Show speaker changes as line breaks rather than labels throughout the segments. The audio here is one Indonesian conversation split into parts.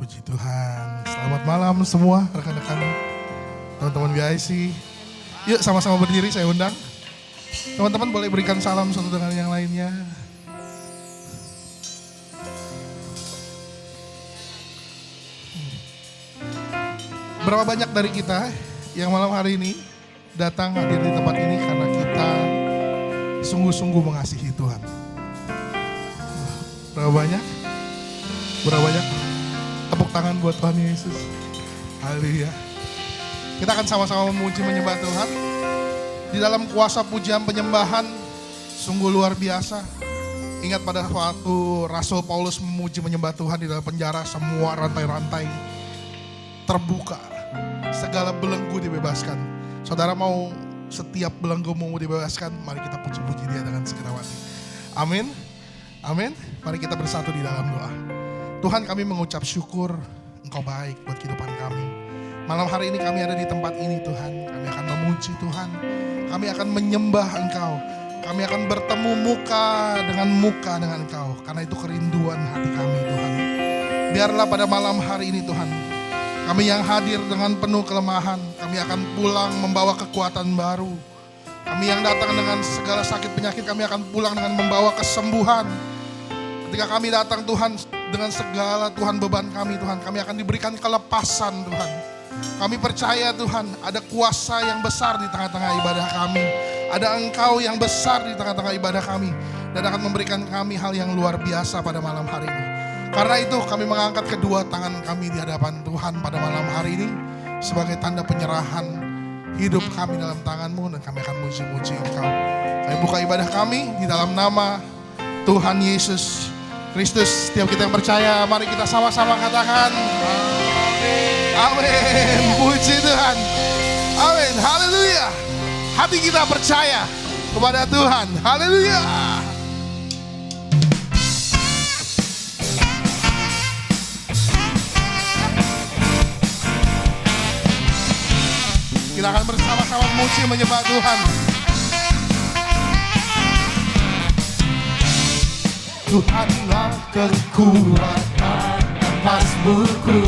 Puji Tuhan. Selamat malam semua rekan-rekan, teman-teman BIC. Yuk sama-sama berdiri, saya undang. Teman-teman boleh berikan salam satu dengan yang lainnya. Berapa banyak dari kita yang malam hari ini datang hadir di tempat ini karena kita sungguh-sungguh mengasihi Tuhan. Berapa banyak? Berapa banyak? Tepuk tangan buat Tuhan Yesus. Haleluya. Kita akan sama-sama memuji menyembah Tuhan. Di dalam kuasa pujian penyembahan sungguh luar biasa. Ingat pada waktu Rasul Paulus memuji menyembah Tuhan di dalam penjara, semua rantai-rantai terbuka. Segala belenggu dibebaskan. Saudara mau setiap belenggumu dibebaskan, mari kita puji-puji Dia dengan segala hati. Amin. Amin. Mari kita bersatu di dalam doa. Tuhan, kami mengucap syukur Engkau baik buat kehidupan kami. Malam hari ini kami ada di tempat ini Tuhan. Kami akan memuji Tuhan. Kami akan menyembah Engkau. Kami akan bertemu muka dengan Engkau. Karena itu kerinduan hati kami Tuhan. Biarlah pada malam hari ini Tuhan, kami yang hadir dengan penuh kelemahan, kami akan pulang membawa kekuatan baru. Kami yang datang dengan segala sakit penyakit, kami akan pulang dengan membawa kesembuhan. Ketika kami datang Tuhan, dengan segala Tuhan beban kami Tuhan, kami akan diberikan kelepasan Tuhan. Kami percaya Tuhan, ada kuasa yang besar di tengah-tengah ibadah kami. Ada Engkau yang besar di tengah-tengah ibadah kami. Dan akan memberikan kami hal yang luar biasa pada malam hari ini. Karena itu kami mengangkat kedua tangan kami di hadapan Tuhan pada malam hari ini. Sebagai tanda penyerahan hidup kami dalam tangan-Mu. Dan kami akan muji-muji Engkau. Kami buka ibadah kami di dalam nama Tuhan Yesus Kristus. Setiap kita yang percaya, mari kita sama-sama katakan amin. Puji Tuhan. Amin. Haleluya. Hati kita percaya kepada Tuhan. Haleluya. Kita akan bersama-sama memuji menyembah Tuhan. Tuhanlah kekuatan dan mazmurku,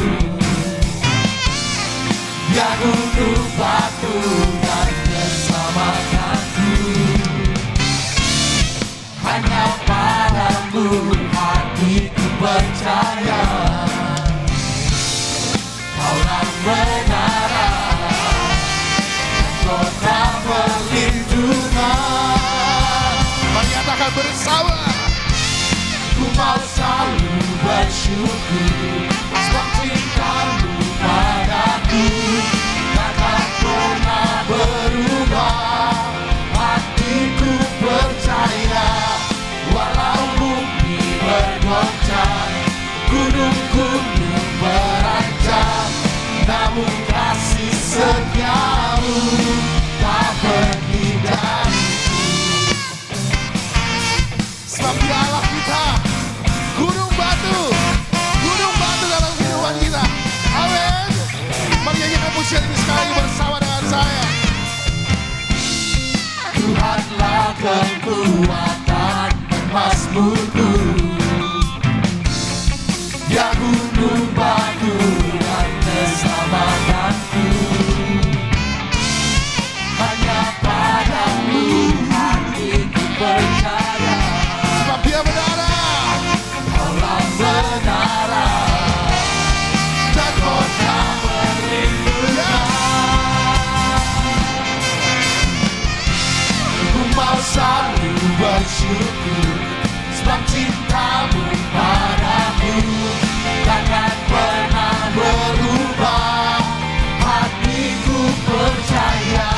Dia gunung batu dan keselamatanku. Hanya padamu hatiku percaya, Kaulah menara dan kota perlindungan. Mari katakan bersama. Ku mau selalu bersyukur sebab cinta-Mu padaku takkan pernah berubah. Hatiku percaya walau bumi bergoncang, gunung-gunung beranjak, namun kasih setia-Mu tak pergi dariku. Sebab Dialah kita, gunung batu dalam kehidupan kita. Amin. Mari nyanyikan pujian ini sekali bersama dengan saya. Tuhanlah kekuatan dan mazmurku, Dia gunung batu dan keselamatanku. Hanya padamu hatiku percaya, sebab Dia menara, Kaulah menara dan kota perlindungan. Ku mau selalu bersyukur sebab cinta-Mu padaku takkan pernah berubah. Hatiku percaya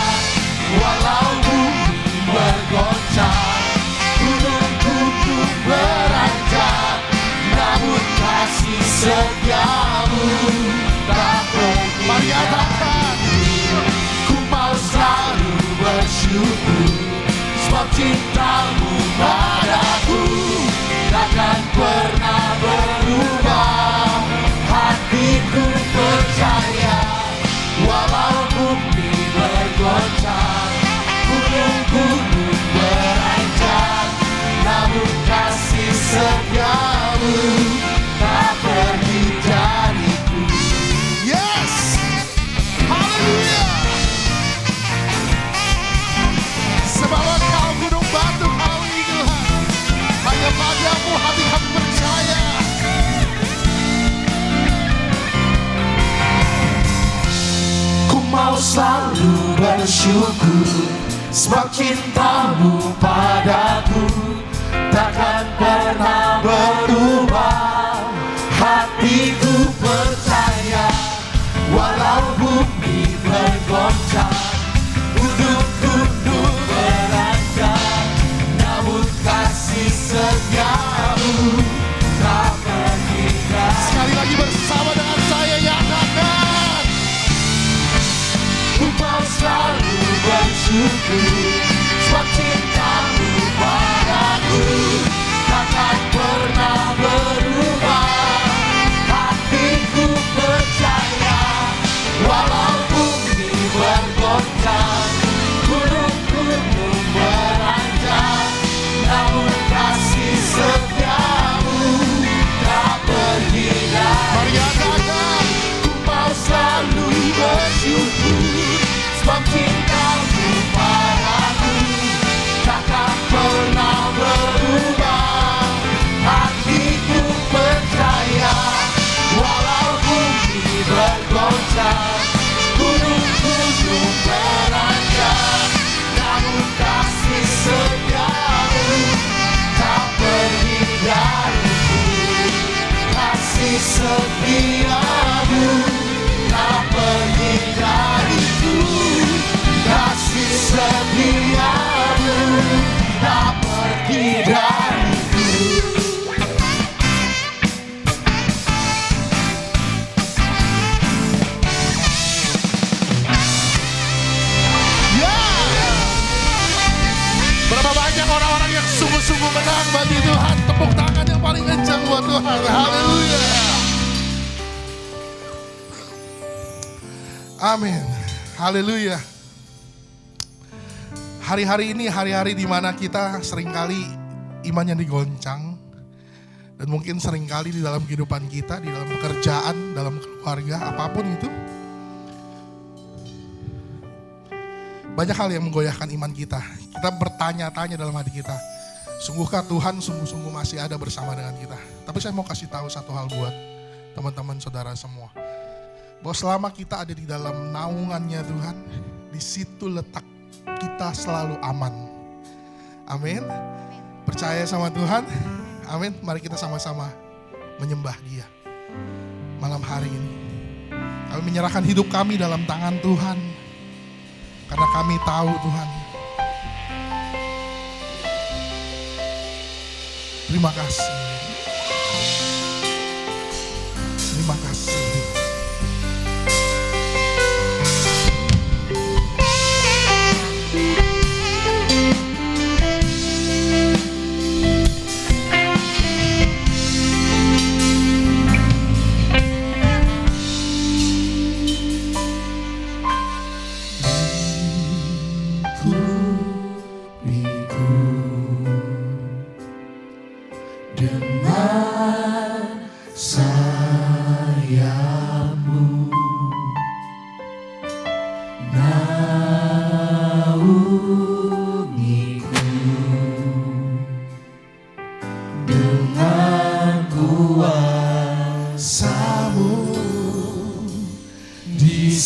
walau bumi bergoncang, gunung-gunung beranjak, namun kasih setia-Mu tak pergi. Mari katakan, ku mau selalu bersyukur sebab cinta-Mu padaku takkan pernah berubah. Hatiku percaya walau bumi bergoncang, gunung-gunung beranjak, namun kasih setia-Mu tak pergi dari
Engkau selalu bersyukur, sebab cintamu padaku takkan pernah berubah. Hatiku percaya, walau bumi bergoncang, gunung-gunung beranjak, namun kasih setiamu tak berhingga.
Sekali lagi bersama dengan saya, nyatakan.
Engkau selalu bersyukur, sebab cintamu padaku takkan pernah berubah. Hatiku percaya, walau bumi bergoncang, gunung-gunung beranjak, namun kasih setiamu tak pergi dari.
Mari nyatakan.
Engkau selalu bersyukur, sebab cintamu padaku takkan pernah berubah. Hatiku percaya, walau bumi bergoncang, gunung-gunung beranjak, namun kasih setiamu tak pergi dariku. Kasih setiamu tak pergi dariku. Kasih setiamu tak pergi dariku.
Ya. Berapa banyak orang-orang yang sungguh-sungguh menang bagi Tuhan. Tepuk tangan yang paling kencang buat Tuhan. Haleluya. Amin. Haleluya. Hari-hari ini hari-hari di mana kita seringkali imannya digoncang. Dan mungkin seringkali di dalam kehidupan kita, di dalam pekerjaan, dalam keluarga, apapun itu. Banyak hal yang menggoyahkan iman kita. Kita bertanya-tanya dalam hati kita, sungguhkah Tuhan sungguh-sungguh masih ada bersama dengan kita? Tapi saya mau kasih tahu satu hal buat teman-teman saudara semua. Bahwa selama kita ada di dalam naungannya Tuhan, di situ letak kita selalu aman. Amin. Percaya sama Tuhan. Amin. Mari kita sama-sama menyembah Dia malam hari ini. Kami menyerahkan hidup kami dalam tangan Tuhan. Karena kami tahu Tuhan. Terima kasih. Terima kasih.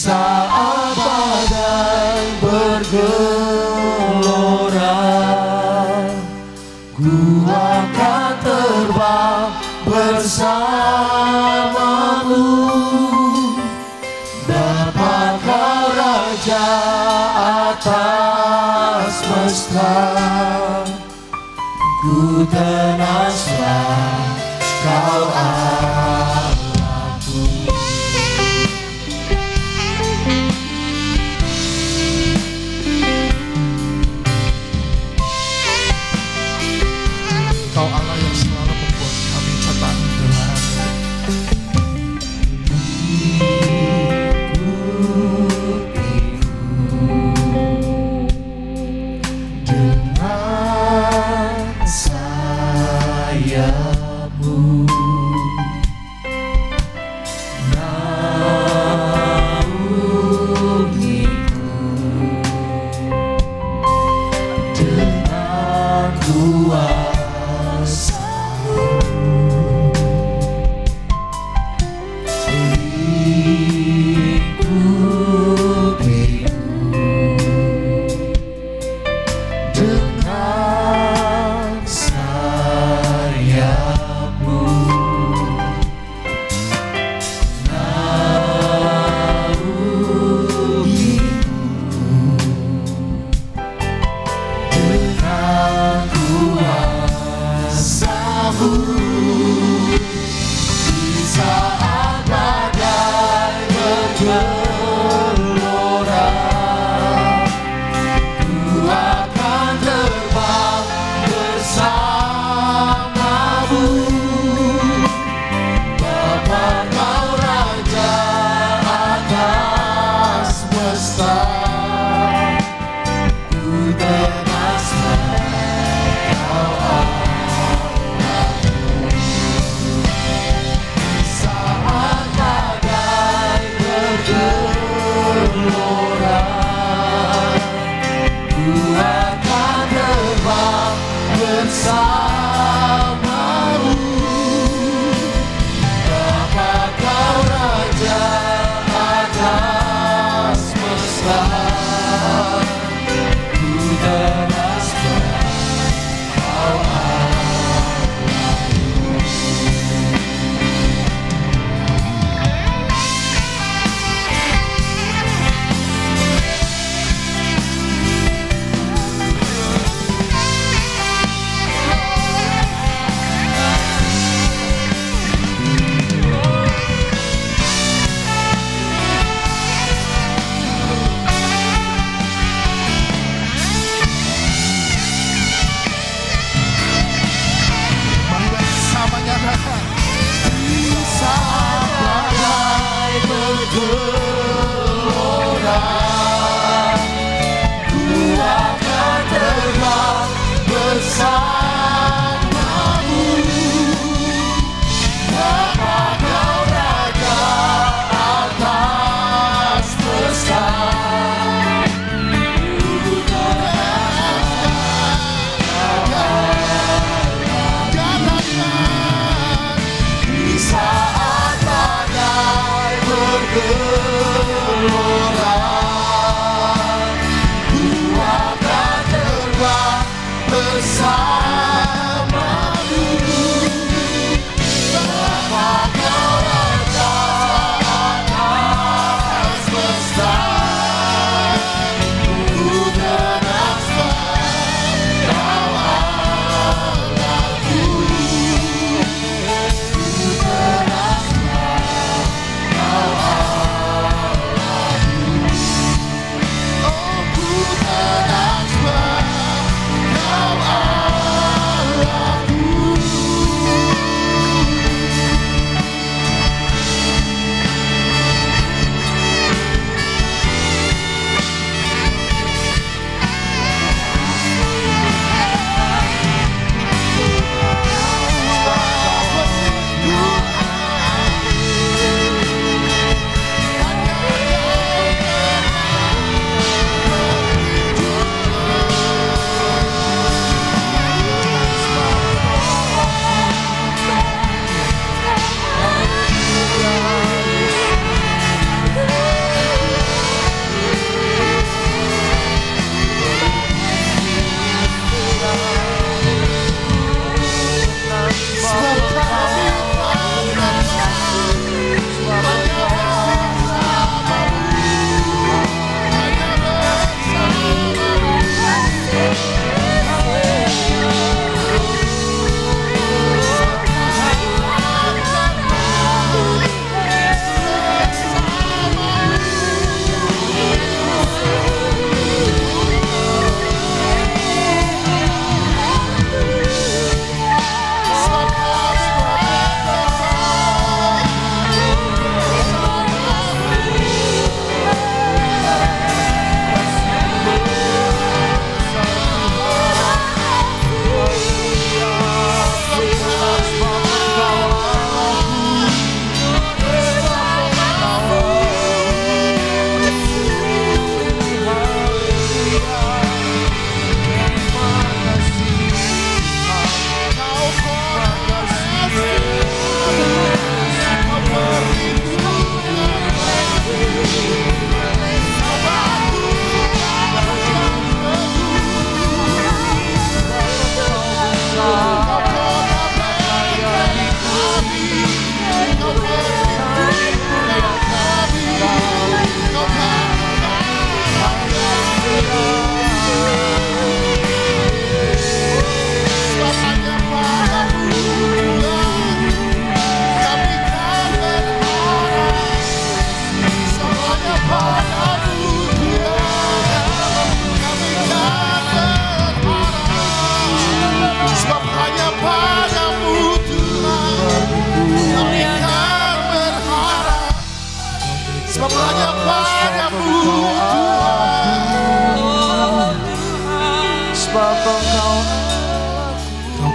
Saat badai bergelora, ku akan terbang bersamamu. Bapa Kau Raja atas semesta, ku tenaslah Kau Allahku.
Kau Allah yang selalu membuat kami tenang Tuhan.
Dengan sayapmu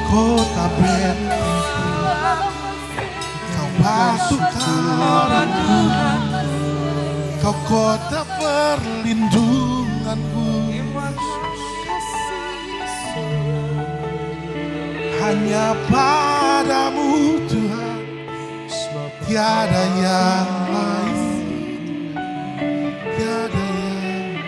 kota bentengku, kau batu karangku, kau kota perlindunganku. Hanya padamu Tuhan, tiada yang lain, tiada yang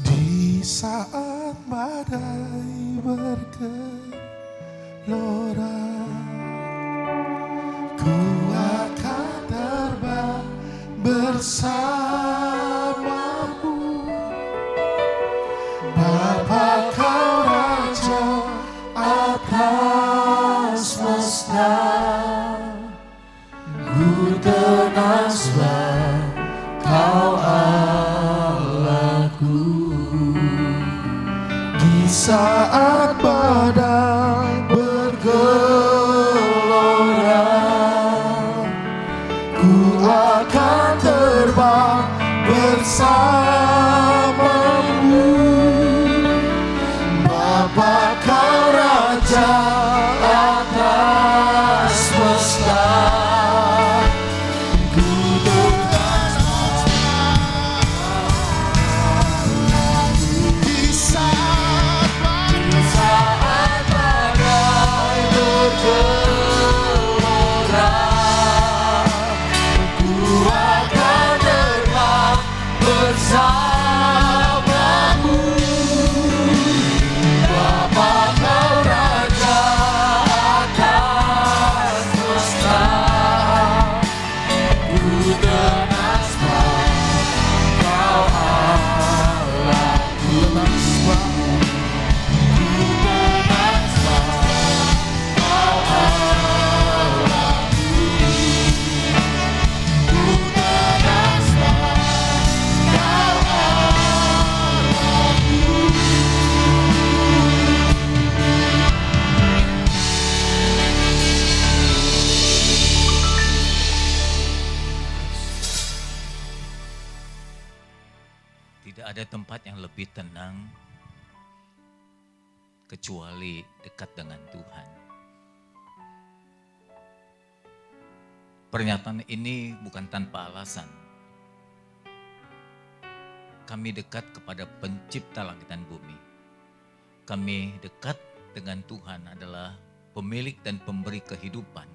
di saat badai bergelora, ku akan terbang bersamamu. Bapa kau Raja atas semesta, ku tenang sebab kau Allahku. Di saat badai bergelora, ku akan terbang bersamamu. Bapa kau Raja atas semesta, ku tenang di saat badai bergelora, ku akan terbang bersamamu. Bapa kau Raja atas semesta, ku tenang sebab kau Allahku. Ku tenang sebab kau Allahku. Ku tenang sebab kau Allahku.
Tidak ada tempat yang lebih tenang kecuali dekat dengan Tuhan. Pernyataan ini bukan tanpa alasan. Kami dekat kepada pencipta langit dan bumi. Kami dekat dengan Tuhan adalah pemilik dan pemberi kehidupan.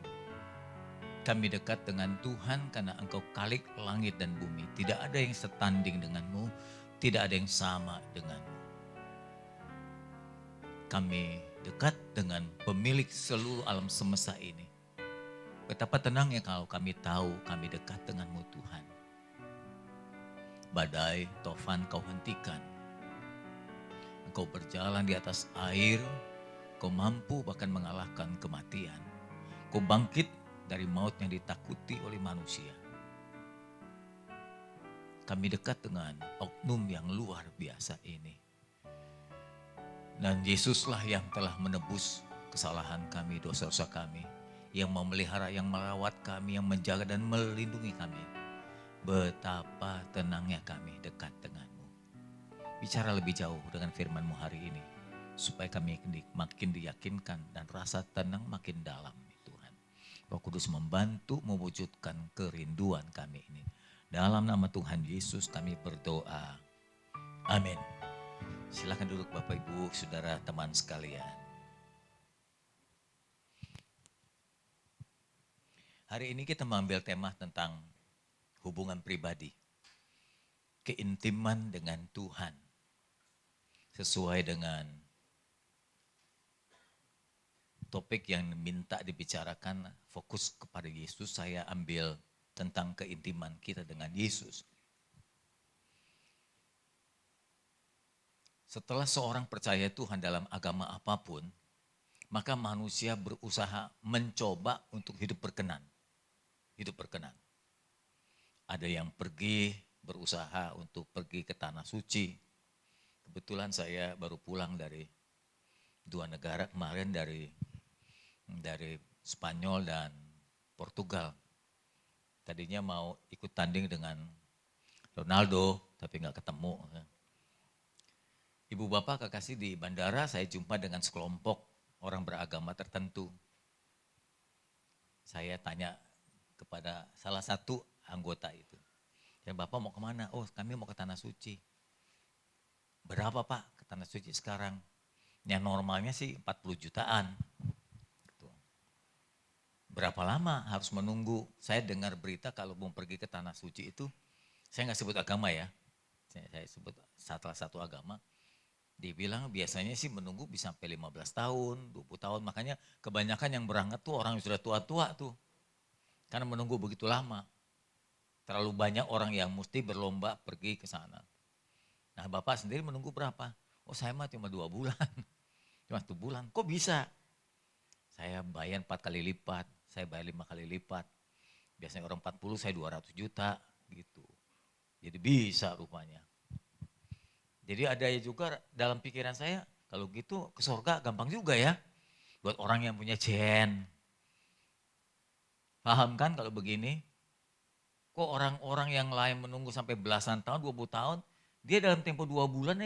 Kami dekat dengan Tuhan karena Engkau Khalik langit dan bumi. Tidak ada yang setanding denganmu, tidak ada yang sama denganmu. Kami dekat dengan pemilik seluruh alam semesta ini. Betapa tenangnya kalau kami tahu kami dekat denganmu Tuhan. Badai, tofan kau hentikan. Engkau berjalan di atas air, kau mampu bahkan mengalahkan kematian. Kau bangkit dari maut yang ditakuti oleh manusia. Kami dekat dengan oknum yang luar biasa ini. Dan Yesuslah yang telah menebus kesalahan kami, dosa-dosa kami. Yang memelihara, yang merawat kami, yang menjaga dan melindungi kami. Betapa tenangnya kami dekat denganmu. Bicara lebih jauh dengan firman-Mu hari ini. Supaya kami makin diyakinkan dan rasa tenang makin dalam Tuhan. Roh Kudus membantu mewujudkan kerinduan kami ini. Dalam nama Tuhan Yesus kami berdoa. Amin. Silakan duduk Bapak Ibu, Saudara, teman sekalian. Hari ini kita mengambil tema tentang hubungan pribadi. Keintiman dengan Tuhan. Sesuai dengan topik yang minta dibicarakan, fokus kepada Yesus, saya ambil tentang keintiman kita dengan Yesus. Setelah seorang percaya Tuhan dalam agama apapun, maka manusia berusaha mencoba untuk hidup berkenan. Hidup berkenan. Ada yang berusaha untuk pergi ke tanah suci. Kebetulan saya baru pulang dari 2 negara kemarin, dari Spanyol dan Portugal. Tadinya mau ikut tanding dengan Ronaldo, tapi nggak ketemu. Ibu bapak kekasih, di bandara saya jumpa dengan sekelompok orang beragama tertentu. Saya tanya kepada salah satu anggota itu. Dan Bapak mau kemana? Oh, kami mau ke Tanah Suci. Berapa Pak ke Tanah Suci sekarang? Yang normalnya sih 40 jutaan. Gitu. Berapa lama harus menunggu? Saya dengar berita kalau mau pergi ke Tanah Suci itu, saya nggak sebut agama ya. Saya sebut salah satu agama. Dibilang biasanya sih menunggu bisa sampai 15 tahun, 20 tahun. Makanya kebanyakan yang berangkat tuh orang yang sudah tua-tua tuh. Karena menunggu begitu lama. Terlalu banyak orang yang mesti berlomba pergi ke sana. Nah Bapak sendiri menunggu berapa? Oh saya mah cuma 2 bulan. Cuma 1 bulan. Kok bisa? Saya bayar 4 kali lipat. Saya bayar 5 kali lipat. Biasanya orang 40, saya 200 juta gitu. Jadi bisa rupanya. Jadi ada juga dalam pikiran saya, kalau gitu ke surga gampang juga ya. Buat orang yang punya jen. Paham kan kalau begini? Kok orang-orang yang lain menunggu sampai belasan tahun, 20 tahun, dia dalam tempo 2 bulan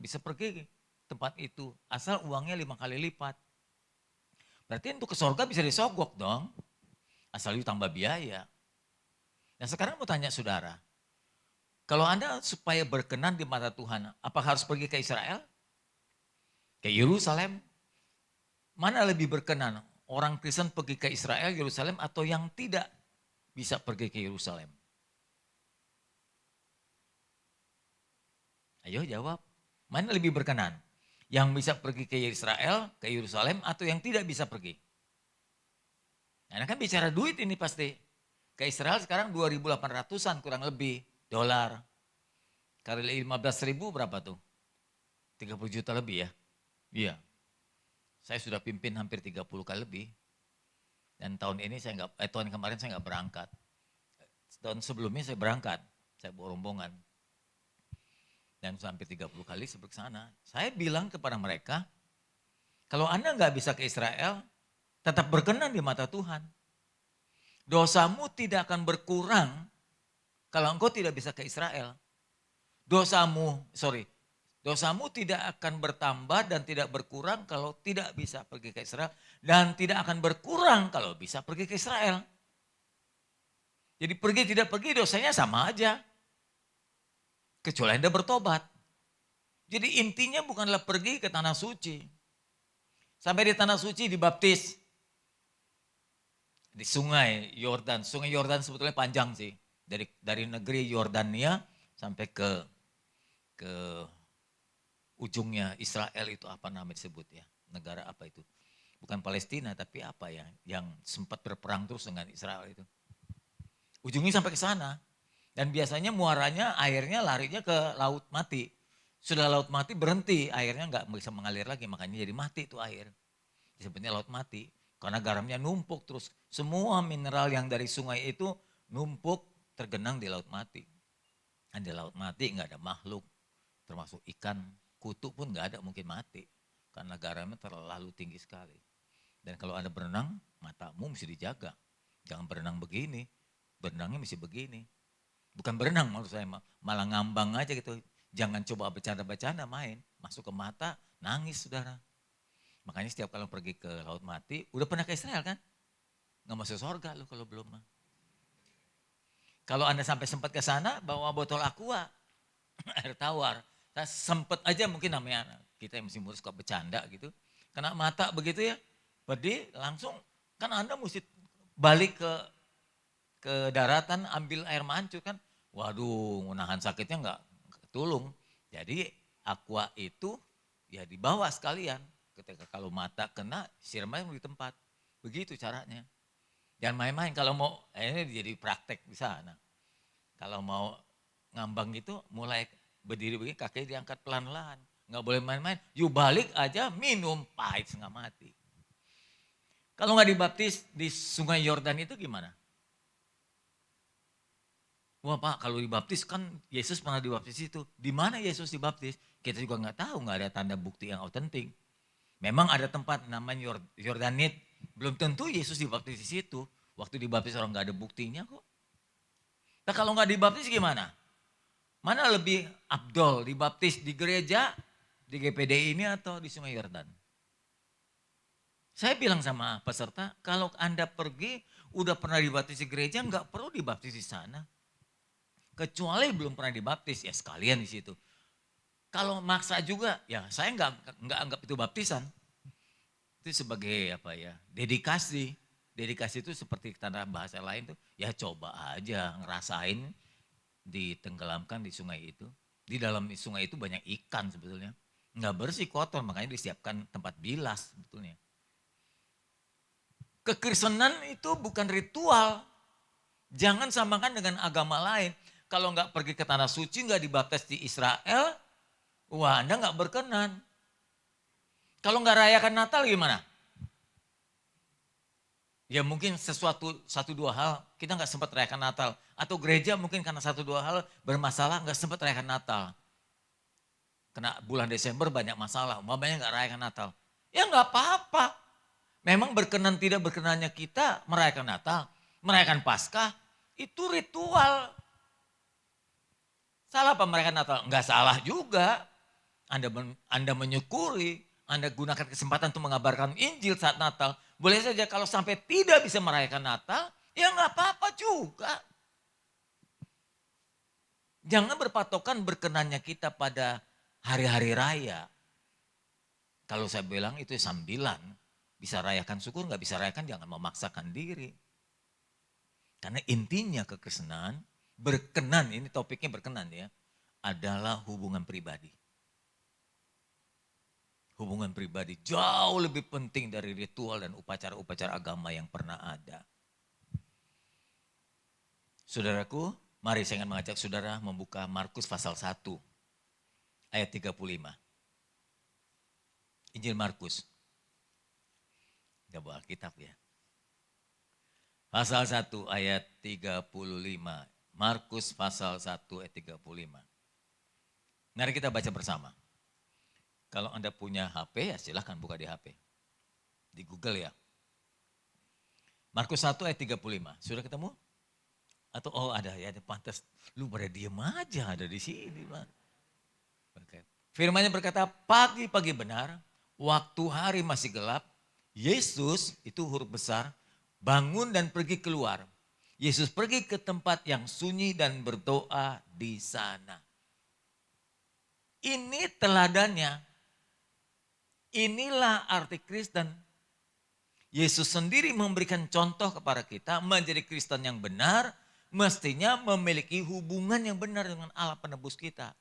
bisa pergi ke tempat itu. Asal uangnya 5 kali lipat. Berarti untuk ke surga bisa disogok dong. Asal itu tambah biaya. Nah sekarang mau tanya saudara, kalau Anda supaya berkenan di mata Tuhan, apa harus pergi ke Israel? Ke Yerusalem? Mana lebih berkenan? Orang Kristen pergi ke Israel, Yerusalem, atau yang tidak bisa pergi ke Yerusalem? Ayo jawab. Mana lebih berkenan? Yang bisa pergi ke Israel, ke Yerusalem, atau yang tidak bisa pergi? Nah kan bicara duit ini pasti. Ke Israel sekarang 2.800-an kurang lebih dolar. Kali 15.000 berapa tuh? 30 juta lebih ya? Iya. Saya sudah pimpin hampir 30 kali lebih. Dan tahun ini tahun kemarin saya nggak berangkat. Tahun sebelumnya saya berangkat. Saya bawa rombongan. Dan hampir 30 kali saya ke sana. Saya bilang kepada mereka, kalau Anda nggak bisa ke Israel, tetap berkenan di mata Tuhan. Dosamu tidak akan berkurang kalau engkau tidak bisa ke Israel. Dosamu tidak akan bertambah dan tidak berkurang kalau tidak bisa pergi ke Israel. Dan tidak akan berkurang kalau bisa pergi ke Israel. Jadi pergi tidak pergi dosanya sama aja. Kecuali Anda bertobat. Jadi intinya bukanlah pergi ke Tanah Suci. Sampai di Tanah Suci dibaptis. Di sungai Yordan. Sungai Yordan sebetulnya panjang sih. Dari negeri Yordania sampai ke ujungnya Israel itu apa namanya disebut ya. Negara apa itu. Bukan Palestina tapi apa ya. Yang sempat berperang terus dengan Israel itu. Ujungnya sampai ke sana. Dan biasanya muaranya airnya larinya ke Laut Mati. Sudah Laut Mati berhenti, airnya nggak bisa mengalir lagi. Makanya jadi mati itu air. Disebutnya Laut Mati. Karena garamnya numpuk terus. Semua mineral yang dari sungai itu numpuk tergenang di Laut Mati. Dan di Laut Mati nggak ada makhluk. Termasuk ikan, kutu pun nggak ada mungkin mati. Karena garamnya terlalu tinggi sekali. Dan kalau Anda berenang, matamu mesti dijaga. Jangan berenang begini. Berenangnya mesti begini. Bukan berenang maksud saya, malah ngambang aja gitu. Jangan coba bercanda-bercanda main, masuk ke mata, nangis saudara. Makanya setiap kali pergi ke Laut Mati, udah pernah ke Israel kan? Nggak masuk surga lu kalau belum mah. Kalau Anda sampai sempat ke sana, bawa botol aqua, air tawar. Saya sempet aja mungkin namanya kita yang masih muda suka bercanda gitu. Kena mata begitu ya, pedih langsung kan Anda mesti balik ke daratan ambil air mancur kan. Waduh, menahan sakitnya nggak ketulung. Jadi aqua itu ya dibawa sekalian. Ketika kalau mata kena, siramnya di tempat. Begitu caranya. Jangan main-main kalau mau, ini jadi praktek di sana. Kalau mau ngambang gitu mulai berdiri begini kaki diangkat pelan-pelan. Nggak boleh main-main, yuk balik aja minum pahit setengah mati. Kalau nggak dibaptis di sungai Yordan itu gimana? Wah Pak, kalau dibaptis kan Yesus pernah dibaptis itu. Di mana Yesus dibaptis? Kita juga nggak tahu, nggak ada tanda bukti yang autentik. Memang ada tempat namanya Yordanit. Belum tentu Yesus dibaptis di situ. Waktu dibaptis orang nggak ada buktinya kok. Nah kalau nggak dibaptis gimana? Mana lebih abdol, dibaptis di gereja, di GPD ini atau di Sungai Yordan? Saya bilang sama peserta, kalau Anda pergi udah pernah dibaptis di gereja, nggak perlu dibaptis di sana. Kecuali belum pernah dibaptis, ya sekalian di situ. Kalau maksa juga, ya saya nggak anggap itu baptisan. Itu sebagai apa ya, dedikasi. Dedikasi itu seperti tanda bahasa lain tuh, ya coba aja ngerasain ditenggelamkan di sungai itu. Di dalam sungai itu banyak ikan sebetulnya. Nggak bersih, kotor, makanya disiapkan tempat bilas sebetulnya. Kekristenan itu bukan ritual. Jangan samakan dengan agama lain. Kalau nggak pergi ke tanah suci, nggak dibaptis di Israel, wah Anda nggak berkenan. Kalau nggak rayakan Natal gimana? Ya mungkin satu dua hal kita nggak sempat rayakan Natal. Atau gereja mungkin karena satu dua hal bermasalah nggak sempat rayakan Natal. Kena bulan Desember banyak masalah, umpamanya nggak rayakan Natal. Ya nggak apa-apa. Memang berkenan tidak berkenannya kita merayakan Natal, merayakan Paskah, itu ritual. Salah apa merayakan Natal? Enggak salah juga. Anda menyukuri, Anda gunakan kesempatan untuk mengabarkan Injil saat Natal. Boleh saja kalau sampai tidak bisa merayakan Natal, ya nggak apa-apa juga. Jangan berpatokan berkenannya kita pada hari-hari raya. Kalau saya bilang itu sambilan. Bisa rayakan syukur, nggak bisa rayakan jangan memaksakan diri. Karena intinya kekristenan, berkenan, ini topiknya berkenan ya, adalah hubungan pribadi. Hubungan pribadi jauh lebih penting dari ritual dan upacara-upacara agama yang pernah ada. Saudaraku, mari saya ingin mengajak saudara membuka Markus pasal 1 ayat 35. Injil Markus. Kita bawa Alkitab ya. Pasal 1 ayat 35. Markus pasal 1 ayat 35. Mari kita baca bersama. Kalau Anda punya HP ya silahkan buka di HP. Di Google ya. Markus 1 ayat 35. Sudah ketemu? Atau ada ya, ada pantas. Lu pada diem aja ada di sini. Oke. Firman-Nya berkata, pagi-pagi benar, waktu hari masih gelap, Yesus itu huruf besar, bangun dan pergi keluar. Yesus pergi ke tempat yang sunyi dan berdoa di sana. Ini teladannya. Inilah arti Kristen. Yesus sendiri memberikan contoh kepada kita menjadi Kristen yang benar, mestinya memiliki hubungan yang benar dengan Allah penebus kita.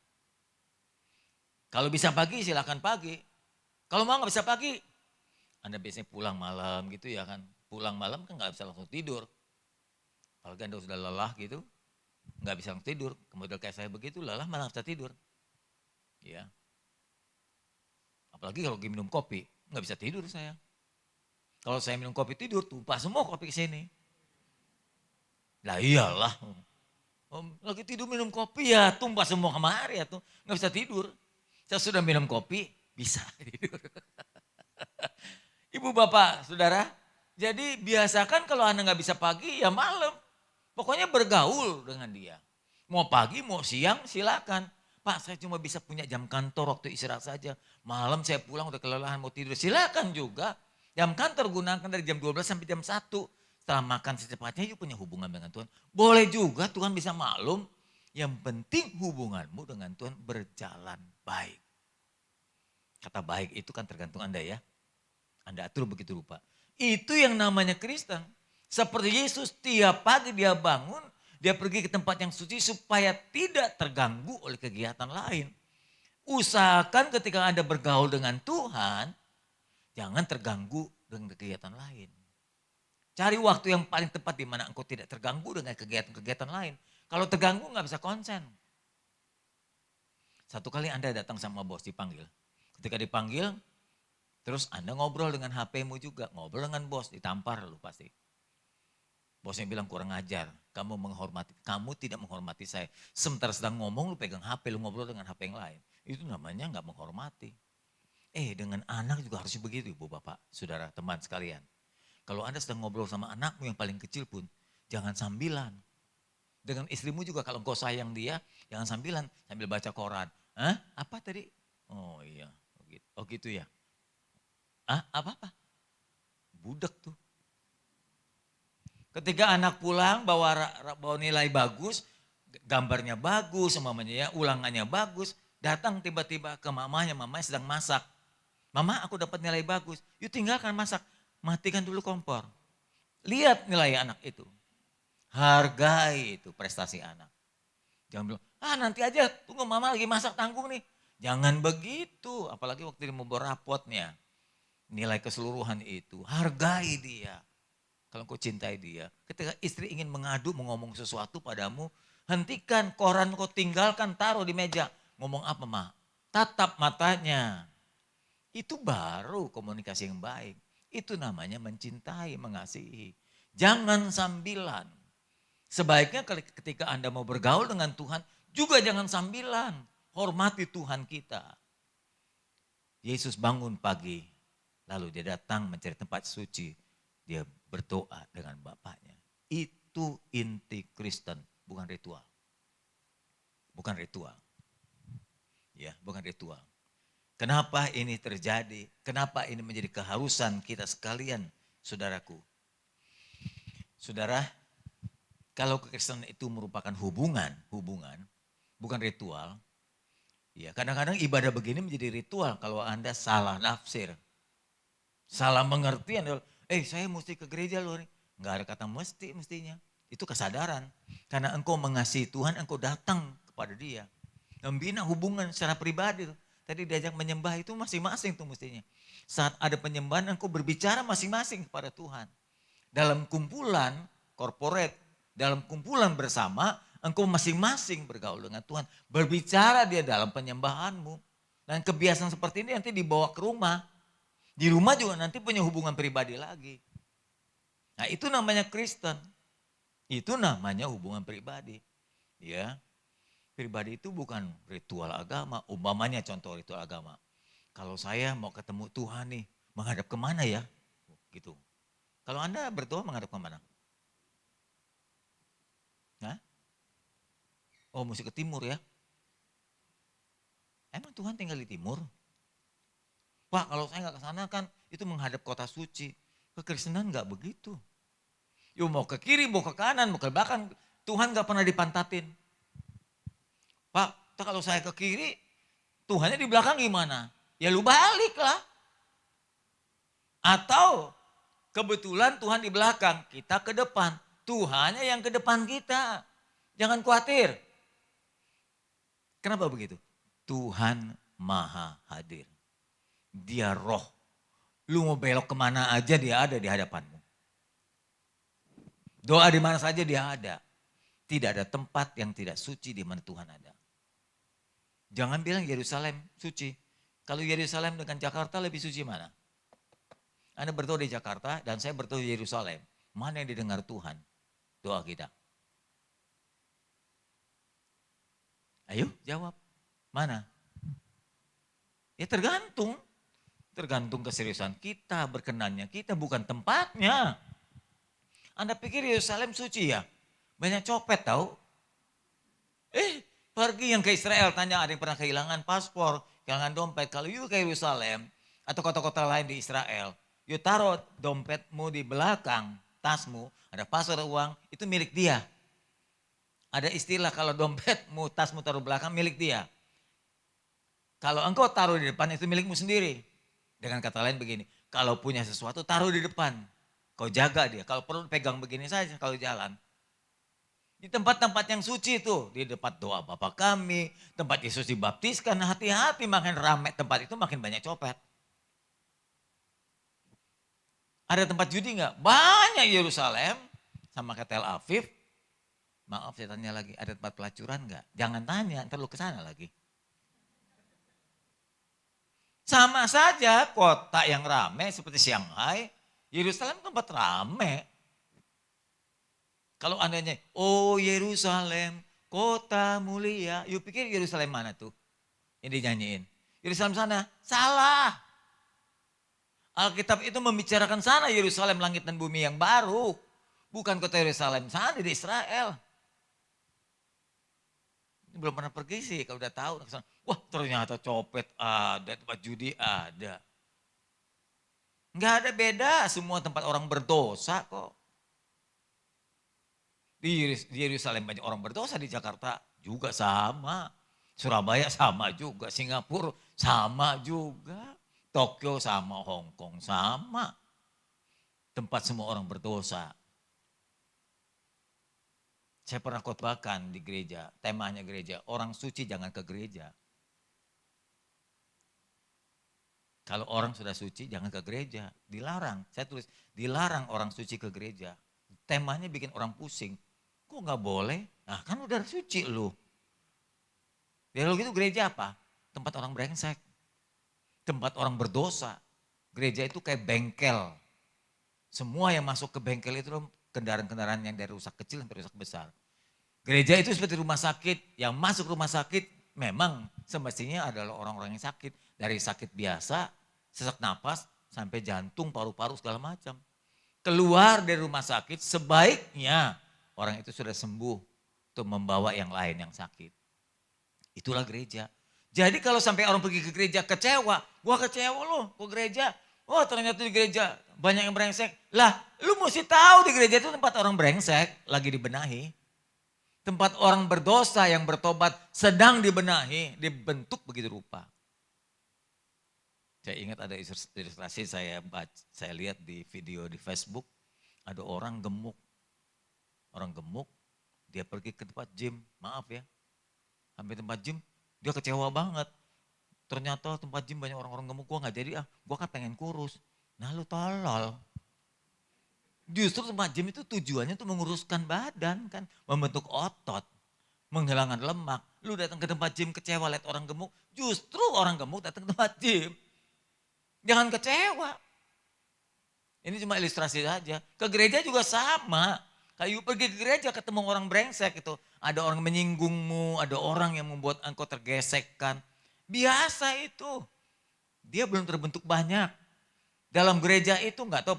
Kalau bisa pagi silakan pagi. Kalau mau nggak bisa pagi, Anda biasanya pulang malam gitu ya kan. Pulang malam kan nggak bisa langsung tidur. Apalagi Anda sudah lelah gitu, nggak bisa langsung tidur. Kemudian kayak saya begitu lelah malah bisa tidur. Ya. Apalagi kalau lagi minum kopi, nggak bisa tidur saya. Kalau saya minum kopi tidur, tumpah semua kopi ke sini. Lah iyalah. Lagi tidur minum kopi ya tumpah semua kemari ya tuh. Nggak bisa tidur. Saya sudah minum kopi, bisa tidur. Ibu bapak saudara, jadi biasakan kalau Anda nggak bisa pagi ya malam. Pokoknya bergaul dengan dia. Mau pagi, mau siang, silakan. Pak, saya cuma bisa punya jam kantor waktu istirahat saja. Malam saya pulang udah kelelahan mau tidur. Silakan juga. Jam kantor gunakan dari jam 12 sampai jam 1. Setelah makan secepatnya yuk punya hubungan dengan Tuhan. Boleh juga, Tuhan bisa maklum. Yang penting hubunganmu dengan Tuhan berjalan baik. Kata baik itu kan tergantung Anda ya. Anda atur begitu rupa. Itu yang namanya Kristen. Seperti Yesus tiap pagi dia bangun, dia pergi ke tempat yang suci supaya tidak terganggu oleh kegiatan lain. Usahakan ketika Anda bergaul dengan Tuhan, jangan terganggu dengan kegiatan lain. Cari waktu yang paling tepat di mana engkau tidak terganggu dengan kegiatan-kegiatan lain. Kalau terganggu nggak bisa konsen. Satu kali Anda datang sama bos dipanggil. Ketika dipanggil, terus Anda ngobrol dengan HP-mu juga. Ngobrol dengan bos, ditampar lu pasti. Bosnya bilang kurang ajar, kamu tidak menghormati saya. Sementara sedang ngomong lu pegang HP, lu ngobrol dengan HP yang lain. Itu namanya nggak menghormati. Dengan anak juga harus begitu Ibu Bapak, Saudara, teman sekalian. Kalau Anda sedang ngobrol sama anakmu yang paling kecil pun, jangan sambilan. Dengan istrimu juga kalau engkau sayang dia, jangan sambilan sambil baca koran. Hah? Apa tadi? Oh iya, oh gitu ya. Apa-apa? Budak tuh. Ketika anak pulang bawa nilai bagus, gambarnya bagus, umpamanya ya, ulangannya bagus, datang tiba-tiba ke mamanya sedang masak. Mama, aku dapat nilai bagus. Yuk tinggalkan masak, matikan dulu kompor. Lihat nilai anak itu. Hargai itu prestasi anak. Jangan bilang, nanti aja tunggu mama lagi masak tanggung nih. Jangan begitu, apalagi waktu dia membawa rapotnya. Nilai keseluruhan itu, hargai dia. Kalau kau cintai dia. Ketika istri ingin mengadu, mengomong sesuatu padamu, hentikan koran kau tinggalkan, taruh di meja. Ngomong apa mah? Tatap matanya. Itu baru komunikasi yang baik. Itu namanya mencintai, mengasihi. Jangan sambilan. Sebaiknya ketika Anda mau bergaul dengan Tuhan, juga jangan sambilan. Hormati Tuhan kita. Yesus bangun pagi, lalu dia datang mencari tempat suci. Dia berdoa dengan Bapaknya. Itu inti Kristen, bukan ritual. Bukan ritual. Ya, bukan ritual. Kenapa ini terjadi? Kenapa ini menjadi keharusan kita sekalian, saudaraku? Saudara, kalau kekristenan itu merupakan hubungan, bukan ritual. Ya, kadang-kadang ibadah begini menjadi ritual kalau Anda salah nafsir. Salah pengertian. Saya mesti ke gereja loh. Enggak ada kata mestinya. Itu kesadaran. Karena engkau mengasihi Tuhan, engkau datang kepada dia. Membina hubungan secara pribadi. Tadi diajak menyembah itu masing-masing tuh mestinya. Saat ada penyembahan engkau berbicara masing-masing kepada Tuhan. Dalam kumpulan corporate, dalam kumpulan bersama, engkau masing-masing bergaul dengan Tuhan. Berbicara dia dalam penyembahanmu. Dan kebiasaan seperti ini nanti dibawa ke rumah. Di rumah juga nanti punya hubungan pribadi lagi. Nah itu namanya Kristen. Itu namanya hubungan pribadi. Ya. Pribadi itu bukan ritual agama. Umpamanya contoh ritual agama. Kalau saya mau ketemu Tuhan nih, menghadap kemana ya? Gitu. Kalau Anda berdoa menghadap kemana? Hah? Oh mesti ke timur ya? Emang Tuhan tinggal di timur? Pak kalau saya nggak ke sana kan itu menghadap kota suci. Kekristenan nggak begitu. Yuk mau ke kiri, mau ke kanan, mau ke belakang. Tuhan nggak pernah dipantatin. Pak kalau saya ke kiri, Tuhannya di belakang gimana? Ya lu balik lah. Atau kebetulan Tuhan di belakang, kita ke depan. Tuhannya yang ke depan kita. Jangan khawatir. Kenapa begitu? Tuhan maha hadir. Dia roh. Lu mau belok kemana aja dia ada di hadapanmu. Doa di mana saja dia ada. Tidak ada tempat yang tidak suci di mana Tuhan ada. Jangan bilang Yerusalem suci. Kalau Yerusalem dengan Jakarta lebih suci mana? Anda berdoa di Jakarta dan saya berdoa di Yerusalem. Mana yang didengar Tuhan? Doa kita. Ayo jawab. Mana? Ya tergantung. Tergantung keseriusan kita, berkenannya kita, bukan tempatnya. Anda pikir Yerusalem suci ya? Banyak copet tahu. Pergi yang ke Israel, tanya ada yang pernah kehilangan paspor, kehilangan dompet. Kalau you ke Yerusalem atau kota-kota lain di Israel, you taruh dompetmu di belakang tasmu, ada paspor uang, itu milik dia. Ada istilah kalau dompetmu, tasmu taruh belakang milik dia. Kalau engkau taruh di depan itu milikmu sendiri. Dengan kata lain begini, kalau punya sesuatu taruh di depan. Kau jaga dia, kalau perlu pegang begini saja kalau jalan. Di tempat-tempat yang suci itu, di tempat doa Bapa kami, tempat Yesus dibaptiskan, hati-hati makin ramai tempat itu makin banyak copet. Ada tempat judi nggak? Banyak Yerusalem sama ke Tel Aviv. Maaf saya tanya lagi, ada tempat pelacuran nggak? Jangan tanya, ntar lu ke sana lagi. Sama saja kota yang ramai seperti Shanghai, Yerusalem tempat ramai. Kalau andanya, oh Yerusalem, kota mulia. You pikir Yerusalem mana tuh? Ini dinyanyiin. Yerusalem sana, salah. Alkitab itu membicarakan sana Yerusalem, langit dan bumi yang baru. Bukan kota Yerusalem sana di Israel. Ini belum pernah pergi sih, kalau udah tahu. Wah ternyata copet ada, tempat judi ada. Enggak ada beda, semua tempat orang berdosa kok. Di Yerusalem banyak orang berdosa, di Jakarta juga sama. Surabaya sama juga, Singapura sama juga. Tokyo sama, Hong Kong sama. Tempat semua orang berdosa. Saya pernah khotbahkan di gereja, temanya gereja, orang suci jangan ke gereja. Kalau orang sudah suci jangan ke gereja, dilarang. Saya tulis, dilarang orang suci ke gereja. Temanya bikin orang pusing. Kok nggak boleh? Nah kan udah suci lu. Ya gitu gereja apa? Tempat orang brengsek. Tempat orang berdosa. Gereja itu kayak bengkel. Semua yang masuk ke bengkel itu kendaraan-kendaraan yang dari rusak kecil sampai rusak besar. Gereja itu seperti rumah sakit. Yang masuk rumah sakit memang semestinya adalah orang-orang yang sakit. Dari sakit biasa, sesak napas, sampai jantung, paru-paru segala macam. Keluar dari rumah sakit sebaiknya orang itu sudah sembuh untuk membawa yang lain yang sakit. Itulah gereja. Jadi kalau sampai orang pergi ke gereja kecewa, gua kecewa loh ke gereja. Oh ternyata di gereja banyak yang brengsek. Lah lu mesti tahu di gereja itu tempat orang brengsek lagi dibenahi. Tempat orang berdosa yang bertobat sedang dibenahi, dibentuk begitu rupa. Saya ingat ada ilustrasi saya lihat di video di Facebook, ada orang gemuk. Orang gemuk, dia pergi ke tempat gym, maaf ya. Sampai tempat gym, dia kecewa banget. Ternyata tempat gym banyak orang-orang gemuk, gua gak jadi gua kan pengen kurus. Nah lu tolol. Justru tempat gym itu tujuannya tuh menguruskan badan kan, membentuk otot, menghilangkan lemak. Lu datang ke tempat gym kecewa lihat orang gemuk, justru orang gemuk datang ke tempat gym. Jangan kecewa. Ini cuma ilustrasi saja. Ke gereja juga sama. Kayu pergi ke gereja ketemu orang brengsek itu. Ada orang menyinggungmu, ada orang yang membuat engkau tergesekkan. Biasa itu. Dia belum terbentuk banyak. Dalam gereja itu nggak tahu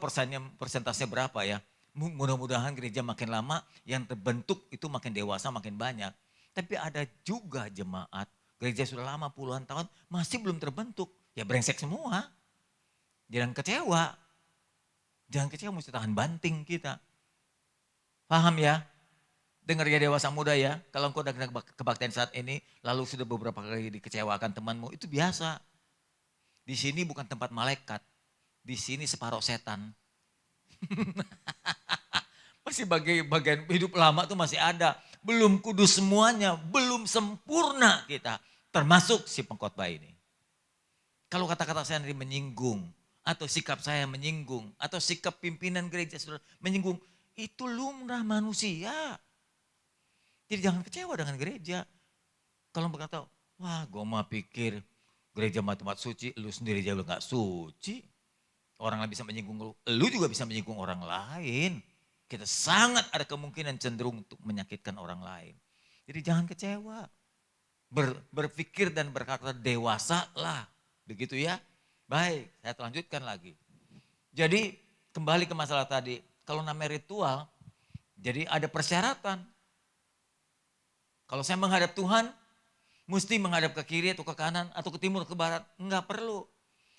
persentasenya berapa ya. Mudah-mudahan gereja makin lama yang terbentuk itu makin dewasa makin banyak. Tapi ada juga jemaat, gereja sudah lama puluhan tahun masih belum terbentuk. Ya brengsek semua. Jangan kecewa. Jangan kecewa mesti tahan banting kita. Paham ya? Dengar ya dewasa muda ya. Kalau engkau udah kebaktian saat ini, lalu sudah beberapa kali dikecewakan temanmu, itu biasa. Di sini bukan tempat malaikat. Di sini separuh setan. Masih bagian hidup lama tuh masih ada. Belum kudus semuanya, belum sempurna kita. Termasuk si pengkhotbah ini. Kalau kata-kata saya nanti menyinggung, atau sikap saya menyinggung, atau sikap pimpinan gereja saudara menyinggung, itu lumrah manusia. Jadi jangan kecewa dengan gereja. Kalau berkata, wah gue mah pikir gereja mah tempat suci, lu sendiri aja lu gak suci. Orang lain bisa menyinggung lu juga bisa menyinggung orang lain. Kita sangat ada kemungkinan cenderung untuk menyakitkan orang lain. Jadi jangan kecewa. Berpikir dan berkata dewasa lah. Begitu ya. Baik, saya lanjutkan lagi. Jadi kembali ke masalah tadi. Kalau namanya ritual, jadi ada persyaratan. Kalau saya menghadap Tuhan, mesti menghadap ke kiri atau ke kanan atau ke timur ke barat. Enggak perlu.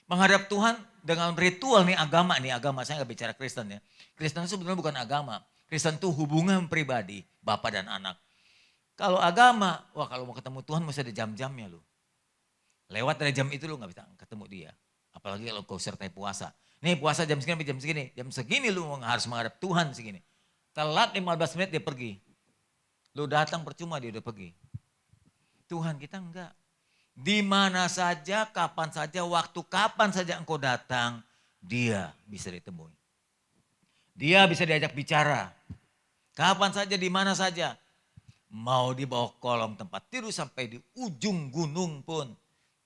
Menghadap Tuhan dengan ritual nih agama. Saya nggak bicara Kristen ya. Kristen itu sebenarnya bukan agama. Kristen itu hubungan pribadi, Bapa dan anak. Kalau agama, wah kalau mau ketemu Tuhan mesti ada jam-jamnya loh. Lewat dari jam itu lo nggak bisa ketemu dia. Apalagi kalau kau sertai puasa. Nih puasa jam segini sampai jam segini. Jam segini lu harus menghadap Tuhan segini. Telat 15 menit dia pergi. Lu datang percuma dia udah pergi. Tuhan kita enggak. Di mana saja, kapan saja, waktu kapan saja engkau datang, dia bisa ditemui. Dia bisa diajak bicara. Kapan saja, di mana saja. Mau di bawah kolong tempat tidur sampai di ujung gunung pun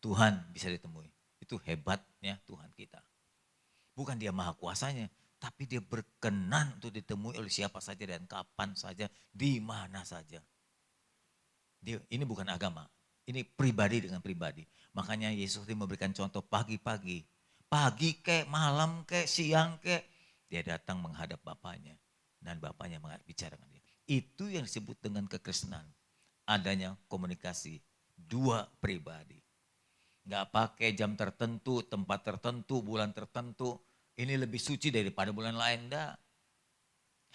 Tuhan bisa ditemui. Itu hebatnya Tuhan kita. Bukan dia maha kuasanya, tapi dia berkenan untuk ditemui oleh siapa saja dan kapan saja, di mana saja. Ini bukan agama, ini pribadi dengan pribadi. Makanya Yesus memberikan contoh pagi-pagi. Pagi kek, malam kek, siang kek. Dia datang menghadap Bapaknya. Dan Bapaknya bicara dengan dia. Itu yang disebut dengan kekristenan. Adanya komunikasi dua pribadi. Gak pakai jam tertentu, tempat tertentu, bulan tertentu. Ini lebih suci daripada bulan lain. Enggak.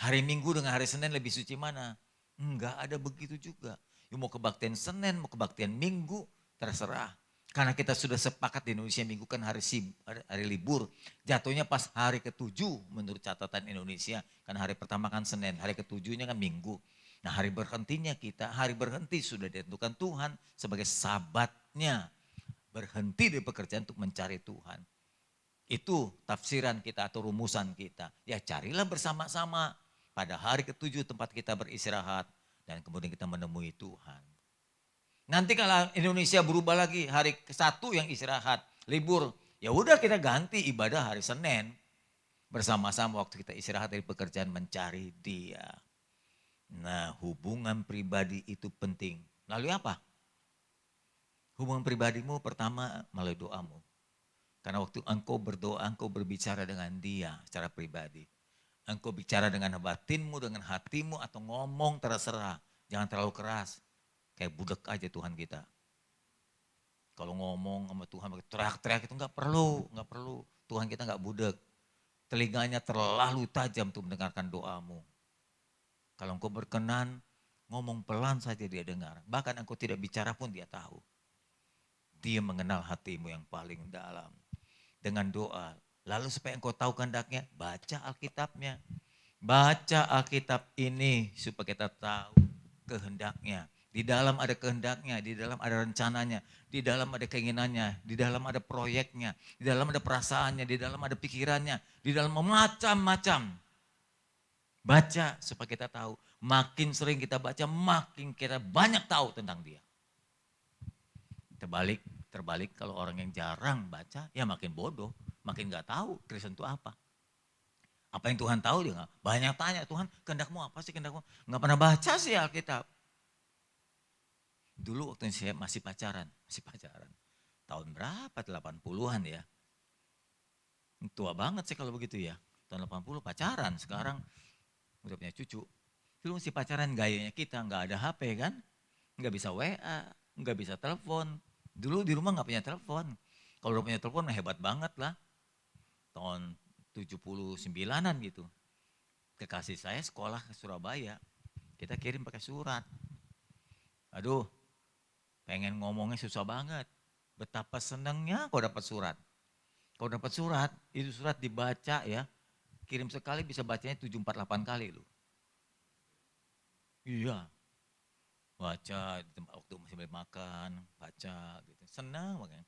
Hari Minggu dengan hari Senin lebih suci mana? Enggak ada begitu juga. Mau kebaktian Senin, mau kebaktian Minggu, terserah. Karena kita sudah sepakat di Indonesia Minggu kan hari libur. Jatuhnya pas hari ke-7 menurut catatan Indonesia. Kan hari pertama kan Senin, hari ke-7-nya kan Minggu. Nah hari berhentinya kita, hari berhenti sudah ditentukan Tuhan sebagai sabatnya. Berhenti di pekerjaan untuk mencari Tuhan. Itu tafsiran kita atau rumusan kita. Ya carilah bersama-sama pada hari ke-7 tempat kita beristirahat. Dan kemudian kita menemui Tuhan. Nanti kalau Indonesia berubah lagi hari ke-1 yang istirahat, libur. Ya udah kita ganti ibadah hari Senin. Bersama-sama waktu kita istirahat dari pekerjaan mencari Dia. Nah hubungan pribadi itu penting. Lalu apa? Hubungan pribadimu pertama melalui doamu. Karena waktu engkau berdoa, engkau berbicara dengan Dia secara pribadi. Engkau bicara dengan batinmu, dengan hatimu atau ngomong terserah. Jangan terlalu keras. Kayak budak aja Tuhan kita. Kalau ngomong sama Tuhan teriak-teriak itu enggak perlu. Tuhan kita enggak budak. Telinganya terlalu tajam untuk mendengarkan doamu. Kalau engkau berkenan, ngomong pelan saja dia dengar. Bahkan engkau tidak bicara pun dia tahu. Dia mengenal hatimu yang paling dalam. Dengan doa. Lalu supaya engkau tahu kehendaknya, baca Alkitabnya. Baca Alkitab ini supaya kita tahu kehendaknya. Di dalam ada kehendaknya, di dalam ada rencananya, di dalam ada keinginannya, di dalam ada proyeknya, di dalam ada perasaannya, di dalam ada pikirannya, di dalam macam-macam. Baca supaya kita tahu. Makin sering kita baca, makin kita banyak tahu tentang Dia. Terbalik kalau orang yang jarang baca, ya makin bodoh, makin gak tahu Kristen itu apa. Apa yang Tuhan tahu dia gak? Banyak tanya, Tuhan kehendakmu apa sih kehendakmu? Gak pernah baca sih Alkitab. Dulu waktu saya masih pacaran. Tahun berapa? 80-an ya. Tua banget sih kalau begitu ya. Tahun 80 pacaran, sekarang udah punya cucu. Dulu masih pacaran gayanya kita, gak ada HP kan. Gak bisa WA, gak bisa telepon. Dulu di rumah gak punya telepon. Kalau udah punya telepon hebat banget lah. Tahun 79-an gitu. Kekasih saya sekolah ke Surabaya. Kita kirim pakai surat. Aduh, pengen ngomongnya susah banget. Betapa senangnya kau dapat surat. Kau dapat surat, itu surat dibaca ya. Kirim sekali bisa bacanya 748 kali loh. Iya. Baca di tempat waktu masih beli makan, baca gitu. Senang banget.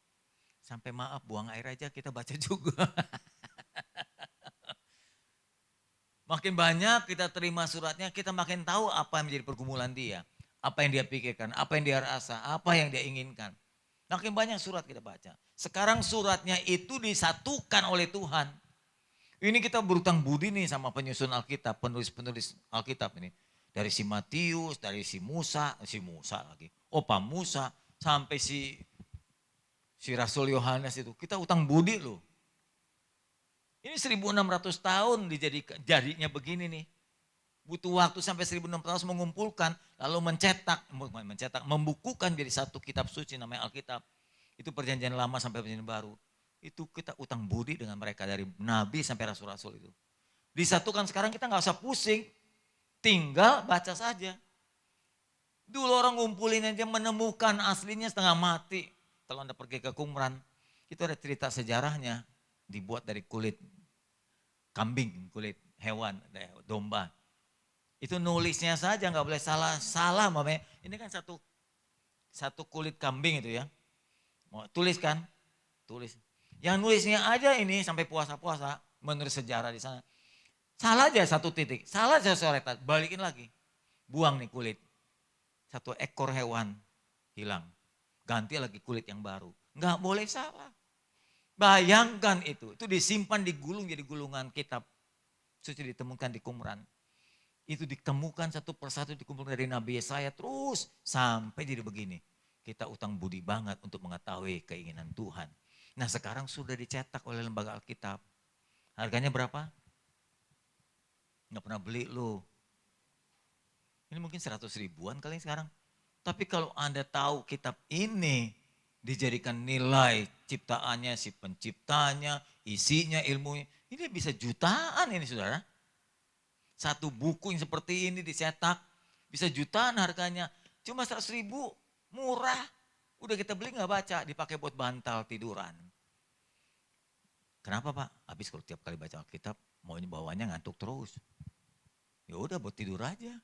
Sampai maaf buang air aja kita baca juga. Makin banyak kita terima suratnya, kita makin tahu apa yang menjadi pergumulan dia. Apa yang dia pikirkan, apa yang dia rasa, apa yang dia inginkan. Makin banyak surat kita baca. Sekarang suratnya itu disatukan oleh Tuhan. Ini kita berutang budi nih sama penyusun Alkitab, penulis-penulis Alkitab ini. Dari si Matius, dari si Musa lagi. Pak Musa, sampai si Rasul Yohanes itu. Kita utang budi loh. Ini 1600 tahun jadinya begini nih. Butuh waktu sampai 1600 mengumpulkan, lalu membukukan jadi satu kitab suci namanya Alkitab. Itu perjanjian lama sampai perjanjian baru. Itu kita utang budi dengan mereka dari nabi sampai rasul-rasul itu. Disatukan sekarang kita nggak usah pusing, tinggal baca saja. Dulu orang ngumpulin aja menemukan aslinya setengah mati. Kalau Anda pergi ke Qumran, itu ada cerita sejarahnya dibuat dari kulit kambing, kulit hewan, domba. Itu nulisnya saja nggak boleh salah mamanya. Ini kan satu kulit kambing itu ya. Mau tulis kan? Tulis. Yang nulisnya aja ini sampai puasa-puasa menurut sejarah di sana. Salah aja satu titik, salah aja coretan, balikin lagi. Buang nih kulit. Satu ekor hewan hilang. Ganti lagi kulit yang baru. Nggak boleh salah. Bayangkan itu disimpan digulung jadi gulungan kitab. Suci ditemukan di Qumran. Itu ditemukan satu persatu dikumpulkan dari Nabi Yesaya terus sampai jadi begini. Kita utang budi banget untuk mengetahui keinginan Tuhan. Nah sekarang sudah dicetak oleh lembaga Alkitab. Harganya berapa? Nggak pernah beli loh. Ini mungkin 100 ribuan kali sekarang. Tapi kalau Anda tahu kitab ini dijadikan nilai ciptaannya, si penciptanya, isinya, ilmunya. Ini bisa jutaan ini saudara. Satu buku yang seperti ini dicetak bisa jutaan harganya. Cuma 100 ribu murah. Udah kita beli nggak baca, dipakai buat bantal tiduran. Kenapa Pak? Habis kalau tiap kali baca Alkitab maunya bawanya ngantuk terus. Ya udah buat tidur aja.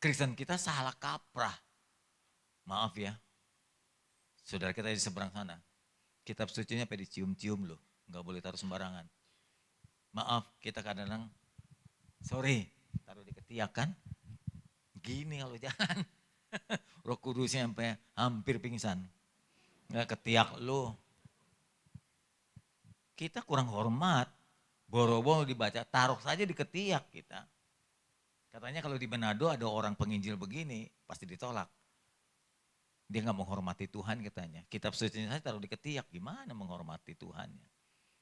Kristen kita salah kaprah. Maaf ya. Saudara kita di seberang sana. Kitab sucinya sampai dicium-cium loh. Nggak boleh taruh sembarangan. Maaf kita kadang-kadang, sorry, taruh di ketiak kan. Gini kalau jangan. Roh Kudusnya sampai hampir pingsan. Nggak ketiak lo. Kita kurang hormat. Boro-boro dibaca, taruh saja di ketiak kita. Katanya kalau di Manado ada orang penginjil begini, pasti ditolak. Dia nggak menghormati Tuhan katanya. Kitab suci saya taruh di ketiak, gimana menghormati Tuhannya?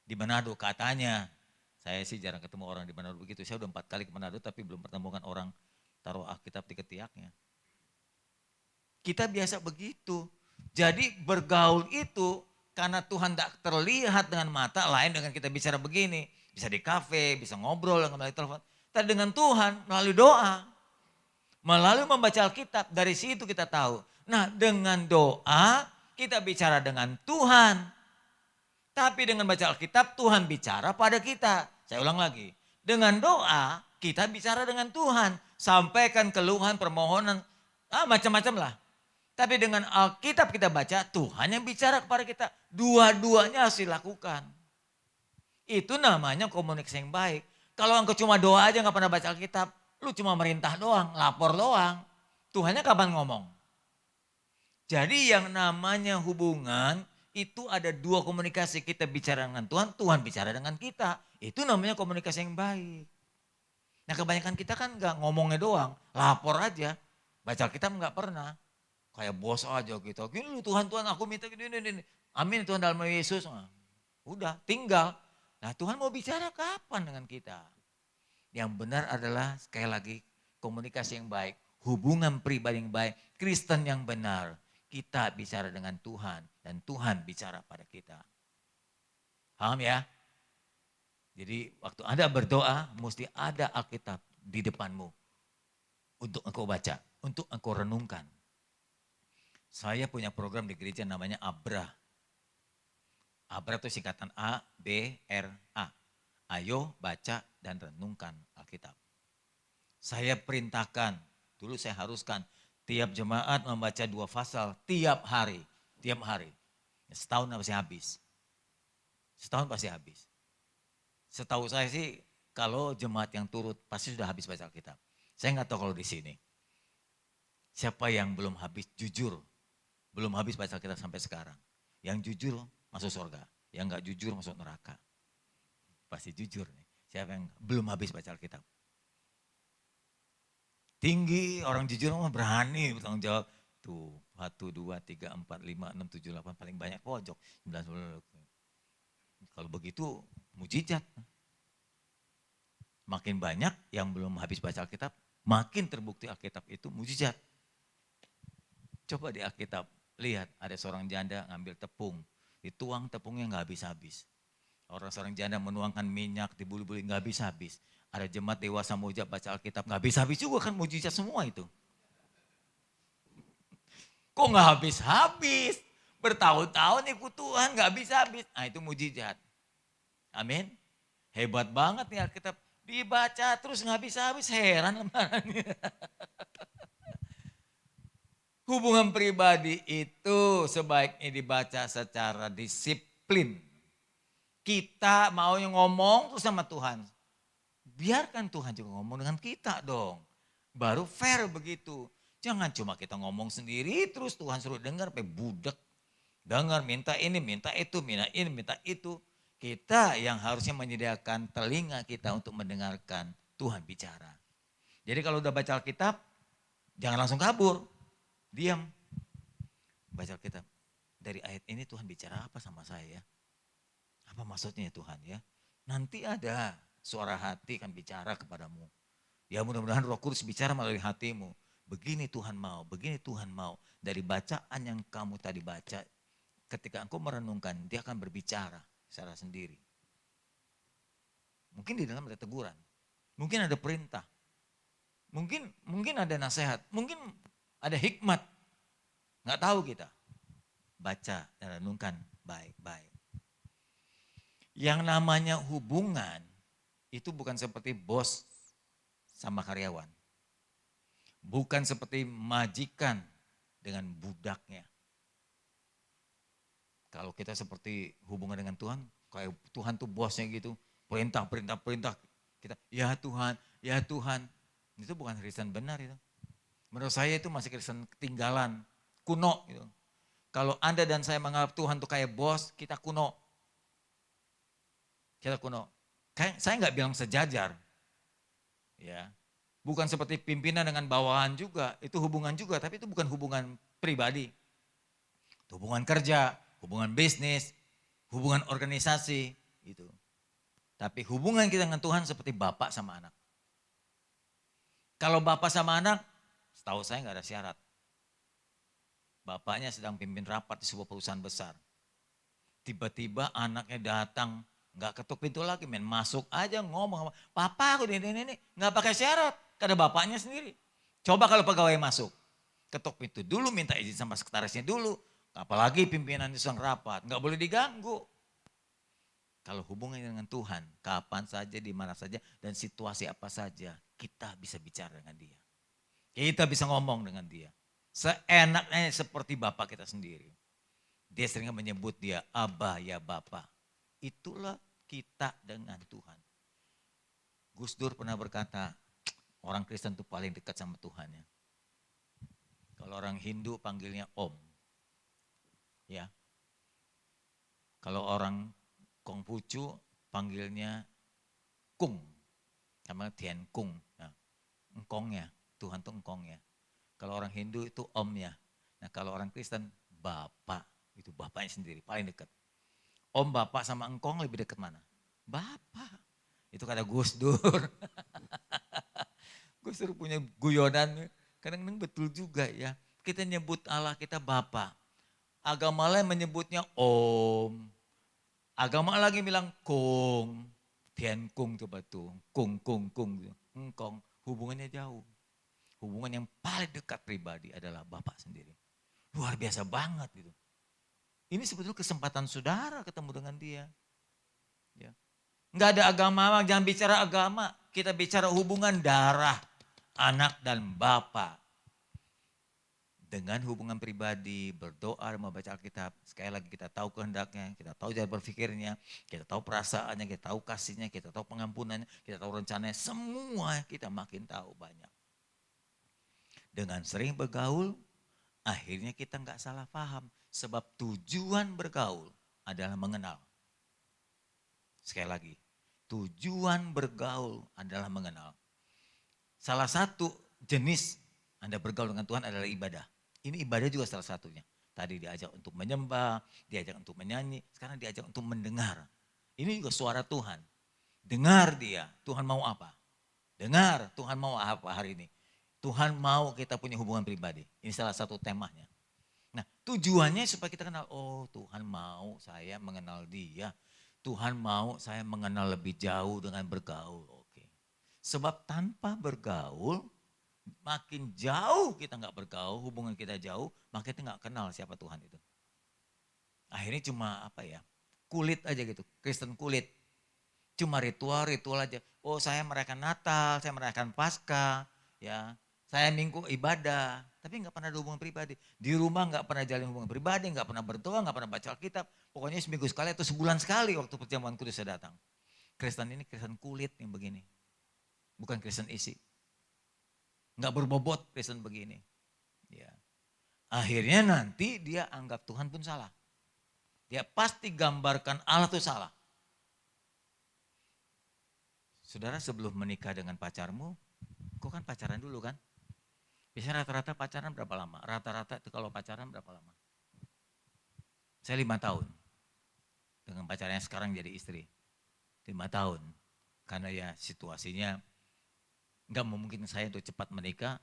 Di Manado katanya, saya sih jarang ketemu orang di Manado begitu. Saya udah 4 kali ke Manado tapi belum pertemukan orang taruh Alkitab di ketiaknya. Kita biasa begitu. Jadi bergaul itu karena Tuhan tak terlihat dengan mata, lain dengan kita bicara begini. Bisa di kafe, bisa ngobrol melalui telepon. Tapi dengan Tuhan melalui doa. Melalui membaca Alkitab, dari situ kita tahu. Nah dengan doa kita bicara dengan Tuhan. Tapi dengan baca Alkitab Tuhan bicara pada kita. Saya ulang lagi. Dengan doa kita bicara dengan Tuhan. Sampaikan keluhan, permohonan, macam-macam lah. Tapi dengan Alkitab kita baca, Tuhan yang bicara kepada kita. Dua-duanya harus dilakukan. Itu namanya komunikasi yang baik. Kalau engkau cuma doa aja gak pernah baca Alkitab, lu cuma merintah doang, lapor doang. Tuhannya kapan ngomong? Jadi yang namanya hubungan itu ada dua komunikasi. Kita bicara dengan Tuhan, Tuhan bicara dengan kita. Itu namanya komunikasi yang baik. Nah kebanyakan kita kan gak ngomongnya doang, lapor aja. Baca Alkitab gak pernah. Kayak bos aja gitu. Gini lu Tuhan, aku minta gini. Amin Tuhan dalam nama Yesus. Udah tinggal. Nah Tuhan mau bicara kapan dengan kita? Yang benar adalah sekali lagi komunikasi yang baik. Hubungan pribadi yang baik. Kristen yang benar. Kita bicara dengan Tuhan. Dan Tuhan bicara pada kita. Paham ya? Jadi waktu Anda berdoa mesti ada Alkitab di depanmu. Untuk engkau baca. Untuk engkau renungkan. Saya punya program di gereja namanya ABRA. ABRA itu singkatan A, B, R, A. Ayo baca dan renungkan Alkitab. Saya perintahkan, dulu saya haruskan tiap jemaat membaca 2 pasal tiap hari. Tiap hari. Setahun pasti habis. Setahun pasti habis. Setahu saya sih kalau jemaat yang turut pasti sudah habis baca Alkitab. Saya nggak tahu kalau di sini. Siapa yang belum habis jujur. Belum habis baca Alkitab sampai sekarang. Yang jujur masuk surga. Yang nggak jujur masuk neraka. Pasti jujur nih. Siapa yang belum habis baca Alkitab? Tinggi, orang jujur mah berani bertanggung jawab. Tuh, 1, 2, 3, 4, 5, 6, 7, 8 paling banyak pojok. 9, 10. Kalau begitu mujizat. Makin banyak yang belum habis baca Alkitab, makin terbukti Alkitab itu mujizat. Coba di Alkitab, lihat ada seorang janda ngambil tepung, dituang tepungnya nggak habis-habis. Seorang janda menuangkan minyak, dibuli-buli nggak habis-habis. Ada jemaat dewasa mujizat baca Alkitab, nggak habis-habis juga kan mujizat semua itu. Kok nggak habis-habis? Bertahun-tahun ikut Tuhan nggak habis-habis. Nah itu mujizat. Amin. Hebat banget nih Alkitab. Dibaca terus nggak habis-habis, heran lembarannya. Hubungan pribadi itu sebaiknya dibaca secara disiplin. Kita maunya ngomong terus sama Tuhan. Biarkan Tuhan juga ngomong dengan kita dong. Baru fair begitu. Jangan cuma kita ngomong sendiri terus Tuhan suruh dengar sampai budek. Dengar minta ini, minta itu, minta ini, minta itu. Kita yang harusnya menyediakan telinga kita untuk mendengarkan Tuhan bicara. Jadi kalau udah baca Alkitab, jangan langsung kabur. Diam. Baca Alkitab. Dari ayat ini Tuhan bicara apa sama saya? Apa maksudnya Tuhan ya? Nanti ada suara hati kan bicara kepadamu. Ya mudah-mudahan Roh Kudus bicara melalui hatimu. Begini Tuhan mau, begini Tuhan mau. Dari bacaan yang kamu tadi baca, ketika engkau merenungkan, dia akan berbicara secara sendiri. Mungkin di dalam ada teguran, mungkin ada perintah, mungkin ada nasihat, mungkin ada hikmat. Nggak tahu kita. Baca dan renungkan baik-baik. Yang namanya hubungan itu bukan seperti bos sama karyawan. Bukan seperti majikan dengan budaknya. Kalau kita seperti hubungan dengan Tuhan, kayak Tuhan tuh bosnya gitu, perintah. Kita, ya Tuhan. Itu bukan Kristen benar itu. Menurut saya itu masih Kristen ketinggalan, kuno gitu. Kalau Anda dan saya menganggap Tuhan tuh kayak bos, kita kuno. Kayak saya nggak bilang sejajar. Ya. Bukan seperti pimpinan dengan bawahan juga, itu hubungan juga, tapi itu bukan hubungan pribadi. Itu hubungan kerja, hubungan bisnis, hubungan organisasi gitu. Tapi hubungan kita dengan Tuhan seperti bapak sama anak. Kalau bapak sama anak, setahu saya nggak ada syarat. Bapaknya sedang pimpin rapat di sebuah perusahaan besar. Tiba-tiba anaknya datang, nggak ketuk pintu lagi, masuk aja ngomong, papa aku ini, nggak pakai syarat. Karena bapaknya sendiri. Coba kalau pegawai masuk, ketuk pintu dulu, minta izin sama sekretarisnya dulu. Apalagi pimpinan di sedang rapat, nggak boleh diganggu. Kalau hubungannya dengan Tuhan, kapan saja, di mana saja, dan situasi apa saja, kita bisa bicara dengan dia. Kita bisa ngomong dengan dia. Seenaknya seperti bapak kita sendiri. Dia sering menyebut dia, Abah ya Bapak. Itulah kita dengan Tuhan. Gus Dur pernah berkata, orang Kristen itu paling dekat sama Tuhan ya. Kalau orang Hindu panggilnya Om. Ya. Kalau orang Konghucu panggilnya Kung. Sama Tian Kung. Nah, engkongnya, Tuhan itu engkongnya. Kalau orang Hindu itu Omnya. Nah kalau orang Kristen Bapak. Itu Bapaknya sendiri, paling dekat. Om, Bapak sama engkong lebih dekat mana? Bapak. Itu kata Gus Dur. Gus Dur punya guyonan, kadang-kadang betul juga ya. Kita nyebut Allah kita Bapa. Agama lain menyebutnya Om. Agama lagi bilang Kung. Tian Kung coba tuh. Kung. Engkong. Hubungannya jauh. Hubungan yang paling dekat pribadi adalah Bapak sendiri. Luar biasa banget gitu. Ini sebetulnya kesempatan saudara ketemu dengan dia. Ya. Nggak ada agama, jangan bicara agama. Kita bicara hubungan darah. Anak dan Bapa. Dengan hubungan pribadi, berdoa, membaca Alkitab. Sekali lagi kita tahu kehendaknya, kita tahu cara berpikirnya, kita tahu perasaannya, kita tahu kasihnya, kita tahu pengampunannya, kita tahu rencananya. Semua kita makin tahu banyak. Dengan sering bergaul, akhirnya kita nggak salah paham. Sebab tujuan bergaul adalah mengenal. Sekali lagi, tujuan bergaul adalah mengenal. Salah satu jenis Anda bergaul dengan Tuhan adalah ibadah. Ini ibadah juga salah satunya. Tadi diajak untuk menyembah, diajak untuk menyanyi, sekarang diajak untuk mendengar. Ini juga suara Tuhan. Dengar dia, Tuhan mau apa? Dengar, Tuhan mau apa hari ini? Tuhan mau kita punya hubungan pribadi. Ini salah satu temanya. Nah, tujuannya supaya kita kenal, oh Tuhan mau saya mengenal Dia. Tuhan mau saya mengenal lebih jauh dengan bergaul. Oke. Sebab tanpa bergaul, makin jauh kita nggak bergaul, hubungan kita jauh, makin kita nggak kenal siapa Tuhan itu. Akhirnya cuma apa ya, kulit aja gitu, Kristen kulit. Cuma ritual-ritual aja. Oh saya merayakan Natal, saya merayakan Paskah, ya. Saya minggu ibadah, tapi nggak pernah ada hubungan pribadi. Di rumah nggak pernah jalin hubungan pribadi, nggak pernah berdoa, nggak pernah baca Alkitab. Pokoknya seminggu sekali atau sebulan sekali waktu perjamuan kudus saya datang. Kristen ini Kristen kulit yang begini, bukan Kristen isi. Nggak berbobot Kristen begini. Ya. Akhirnya nanti dia anggap Tuhan pun salah. Dia pasti gambarkan Allah itu salah. Saudara sebelum menikah dengan pacarmu, kau kan pacaran dulu kan? Biasanya rata-rata pacaran berapa lama? Rata-rata itu kalau pacaran berapa lama? Saya 5 tahun. Dengan pacarnya sekarang jadi istri. 5 tahun. Karena ya situasinya nggak memungkinkan saya untuk cepat menikah.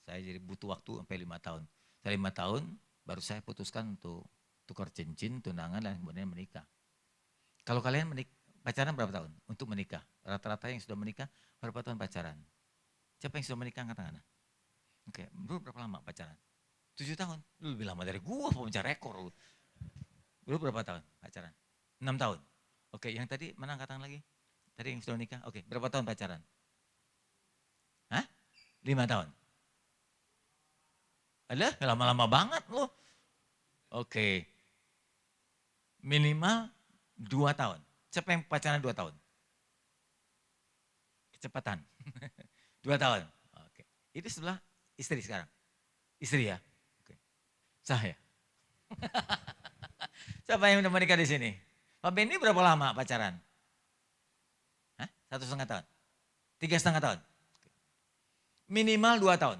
Saya jadi butuh waktu sampai 5 tahun. Saya 5 tahun baru saya putuskan untuk tukar cincin, tunangan dan kemudian menikah. Kalau kalian pacaran berapa tahun untuk menikah? Rata-rata yang sudah menikah berapa tahun pacaran? Siapa yang sudah menikah angkat tangan? Oke, bro berapa lama pacaran? 7 tahun. Lu lebih lama dari gua pemencah rekor lu. Bro berapa tahun pacaran? 6 tahun. Oke, yang tadi mana angkat tangan lagi? Tadi yang sudah menikah. Oke, berapa tahun pacaran? Hah? 5 tahun. Alah, lama-lama banget lu. Oke. Minimal 2 tahun. Siapa yang pacaran 2 tahun? Kecepatan. 2 tahun. Oke. Itu sebelah istri sekarang. Istri ya? Oke. Saya. Siapa yang udah menikah di sini? Pak Benny berapa lama pacaran? Hah? 1,5 tahun? 3,5 tahun? Oke. Minimal 2 tahun.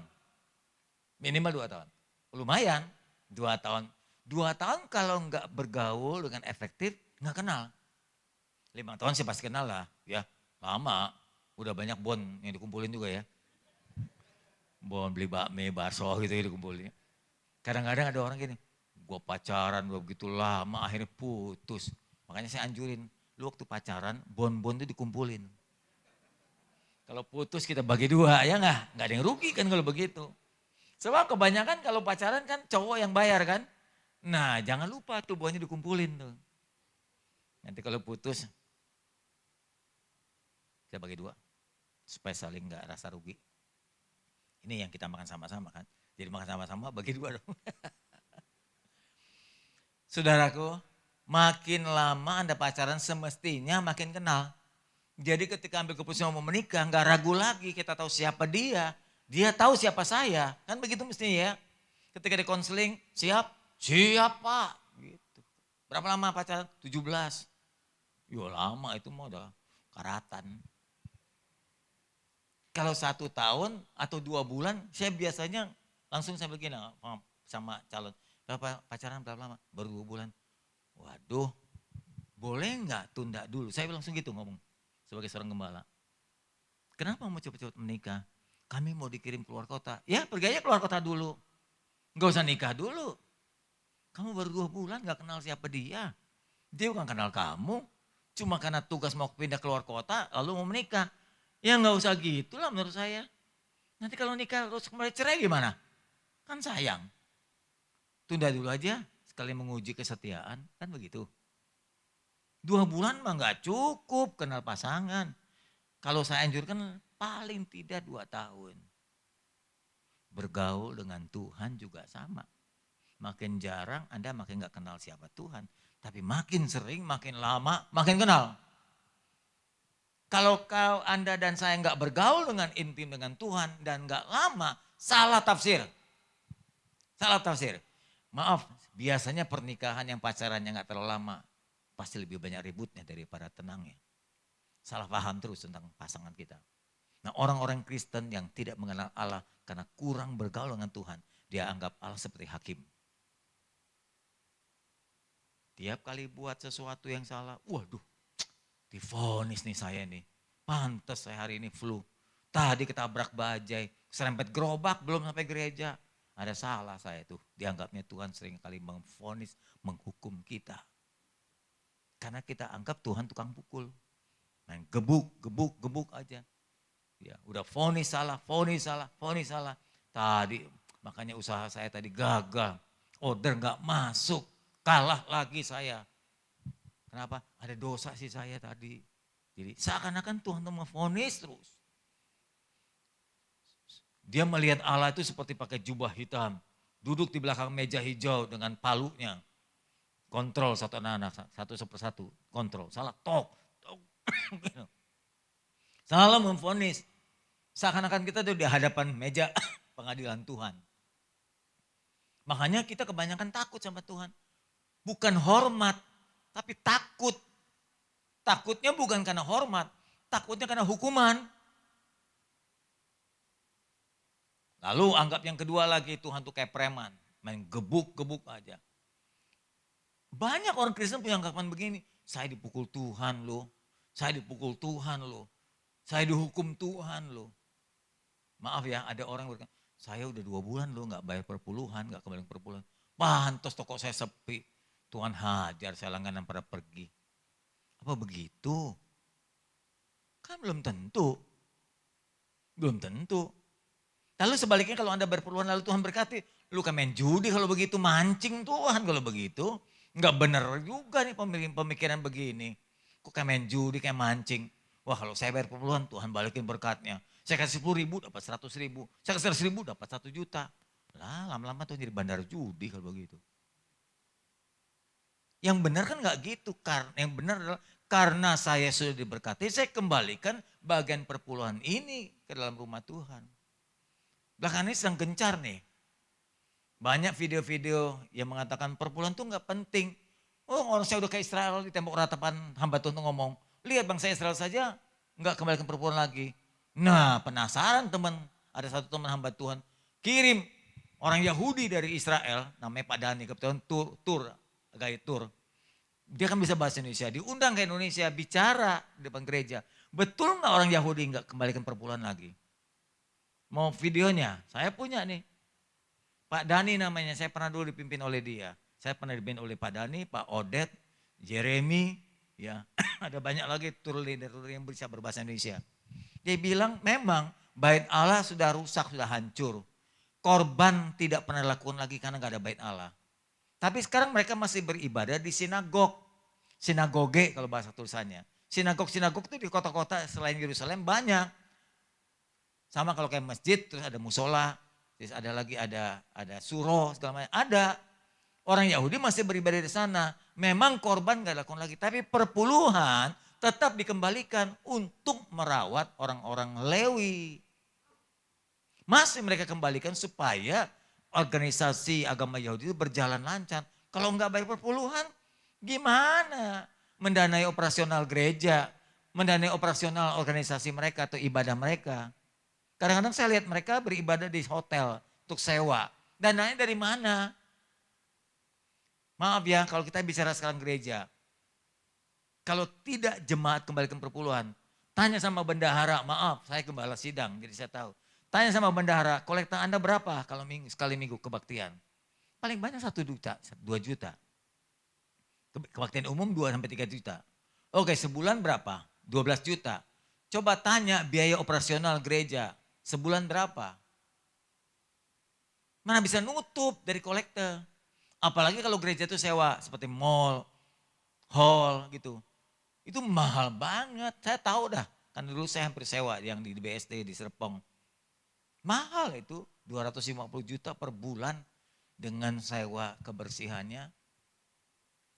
Minimal 2 tahun. Lumayan. 2 tahun. 2 tahun kalau nggak bergaul dengan efektif, nggak kenal. 5 tahun sih pasti kenal lah. Ya, lama. Udah banyak bon yang dikumpulin juga ya. Bon beli bakmi, bakso gitu ya dikumpulin. Kadang-kadang ada orang gini, gue pacaran udah begitu lama akhirnya putus. Makanya saya anjurin, lu waktu pacaran bon-bon itu dikumpulin. Kalau putus kita bagi 2 ya nggak? Nggak ada yang rugi kan kalau begitu. Sebab kebanyakan kalau pacaran kan cowok yang bayar kan. Nah jangan lupa tuh bonnya dikumpulin tuh. Nanti kalau putus kita bagi 2 supaya saling nggak rasa rugi. Ini yang kita makan sama-sama kan. Jadi makan sama-sama bagi 2 dong. Saudaraku, makin lama Anda pacaran semestinya makin kenal. Jadi ketika ambil keputusan mau menikah nggak ragu lagi, kita tahu siapa dia. Dia tahu siapa saya. Kan begitu mestinya ya. Ketika di konseling, siap? Siap Pak. Gitu. Berapa lama pacaran? 17. Ya lama itu mah udah karatan. Kalau 1 tahun atau 2 bulan, saya biasanya langsung saya begini sama calon. Berapa pacaran berapa lama? Baru 2 bulan. Waduh, boleh nggak tunda dulu? Saya langsung gitu ngomong sebagai seorang gembala. Kenapa mau cepet-cepet menikah? Kami mau dikirim keluar kota. Ya pergi aja keluar kota dulu. Nggak usah nikah dulu. Kamu baru 2 bulan nggak kenal siapa dia. Dia bukan kenal kamu. Cuma karena tugas mau pindah keluar kota lalu mau menikah. Ya nggak usah gitu lah menurut saya. Nanti kalau nikah terus kembali cerai gimana? Kan sayang. Tunda dulu aja sekali menguji kesetiaan. Kan begitu. 2 bulan mah nggak cukup kenal pasangan. Kalau saya anjurkan paling tidak 2 tahun. Bergaul dengan Tuhan juga sama. Makin jarang Anda makin nggak kenal siapa Tuhan. Tapi makin sering, makin lama, makin kenal. Kalau Anda dan saya nggak bergaul dengan intim dengan Tuhan dan nggak lama, salah tafsir. Salah tafsir. Maaf, biasanya pernikahan yang pacarannya nggak terlalu lama, pasti lebih banyak ributnya daripada tenangnya. Salah paham terus tentang pasangan kita. Nah orang-orang Kristen yang tidak mengenal Allah karena kurang bergaul dengan Tuhan, dia anggap Allah seperti hakim. Tiap kali buat sesuatu yang salah, waduh, divonis nih saya nih. Pantes saya hari ini flu. Tadi ketabrak bajai, serempet gerobak belum sampai gereja. Ada salah saya tuh, dianggapnya Tuhan sering kali memvonis, menghukum kita. Karena kita anggap Tuhan tukang pukul. Main gebuk, gebuk, gebuk aja. Ya, udah vonis salah, vonis salah, vonis salah. Tadi makanya usaha saya tadi gagal. Order nggak masuk, kalah lagi saya. Kenapa? Ada dosa sih saya tadi. Jadi seakan-akan Tuhan tuh memvonis terus. Dia melihat Allah itu seperti pakai jubah hitam. Duduk di belakang meja hijau dengan palunya. Kontrol satu anak-anak, satu persatu. Kontrol, salah, tok. Salah memvonis. Seakan-akan kita tuh di hadapan meja pengadilan Tuhan. Makanya kita kebanyakan takut sama Tuhan. Bukan hormat, tapi takut. Takutnya bukan karena hormat, takutnya karena hukuman. Lalu anggap yang kedua lagi, Tuhan tuh kayak preman, main gebuk-gebuk aja. Banyak orang Kristen punya anggapan begini, saya dipukul Tuhan loh, saya dipukul Tuhan loh, saya dihukum Tuhan loh. Maaf ya, ada orang berkata, saya udah 2 bulan loh gak bayar perpuluhan, gak kembali perpuluhan. Pantes toko saya sepi, Tuhan hajar, saya langganan pada pergi. Apa begitu? Kan belum tentu. Belum tentu. Lalu sebaliknya kalau Anda berperluan lalu Tuhan berkati, lu kan main judi kalau begitu, mancing Tuhan kalau begitu. Enggak benar juga nih pemikiran begini. Kok kayak main judi, kayak mancing. Wah kalau saya bayar perpuluhan Tuhan balikin berkatnya. Saya kasih 10.000 dapat 100.000. Saya kasih 100.000 dapat 1 juta. Lah lama-lama tuh jadi bandar judi kalau begitu. Yang benar kan enggak gitu. Yang benar adalah karena saya sudah diberkati, saya kembalikan bagian perpuluhan ini ke dalam rumah Tuhan. Belakangan ini sedang gencar nih. Banyak video-video yang mengatakan perpuluhan itu enggak penting. Oh orang saya udah ke Israel di tembok ratapan hamba Tuhan ngomong. Lihat bangsa Israel saja enggak kembalikan perpuluhan lagi. Nah penasaran teman, ada satu teman hamba Tuhan. Kirim orang Yahudi dari Israel, namanya Pak Dani, kebetulan guide tour. Dia kan bisa bahasa Indonesia, diundang ke Indonesia bicara di depan gereja. Betul enggak orang Yahudi enggak kembalikan perpuluhan lagi? Mau videonya? Saya punya nih. Pak Dani namanya, saya pernah dulu dipimpin oleh dia. Saya pernah dipimpin oleh Pak Dani, Pak Odet, Jeremy, ya ada banyak lagi tour leader yang bisa berbahasa Indonesia. Dia bilang memang bait Allah sudah rusak, sudah hancur. Korban tidak pernah dilakukan lagi karena gak ada bait Allah. Tapi sekarang mereka masih beribadah di sinagog. Sinagoge kalau bahasa tulisannya. Sinagog-sinagog itu di kota-kota selain Yerusalem banyak. Sama kalau kayak masjid, terus ada musola, terus ada lagi ada surau segala macam. Ada orang Yahudi masih beribadah di sana. Memang korban gak dilakukan lagi, tapi perpuluhan tetap dikembalikan untuk merawat orang-orang Lewi. Masih mereka kembalikan supaya organisasi agama Yahudi itu berjalan lancar. Kalau nggak bayar perpuluhan, gimana? Mendanai operasional gereja, mendanai operasional organisasi mereka atau ibadah mereka. Kadang-kadang saya lihat mereka beribadah di hotel untuk sewa. Dananya dari mana? Maaf ya, kalau kita bicara sekarang gereja. Kalau tidak jemaat kembalikan perpuluhan, tanya sama bendahara, maaf saya gembala sidang jadi saya tahu. Tanya sama bendahara, kolekta Anda berapa kalau sekali minggu kebaktian? Paling banyak 1 juta, 2 juta. Kebaktian umum 2-3 juta. Oke sebulan berapa? 12 juta. Coba tanya biaya operasional gereja, sebulan berapa? Mana bisa nutup dari kolektor. Apalagi kalau gereja itu sewa seperti mall, hall gitu. Itu mahal banget, saya tahu dah. Kan dulu saya hampir sewa yang di BSD di Serpong. Mahal itu 250 juta per bulan dengan sewa kebersihannya.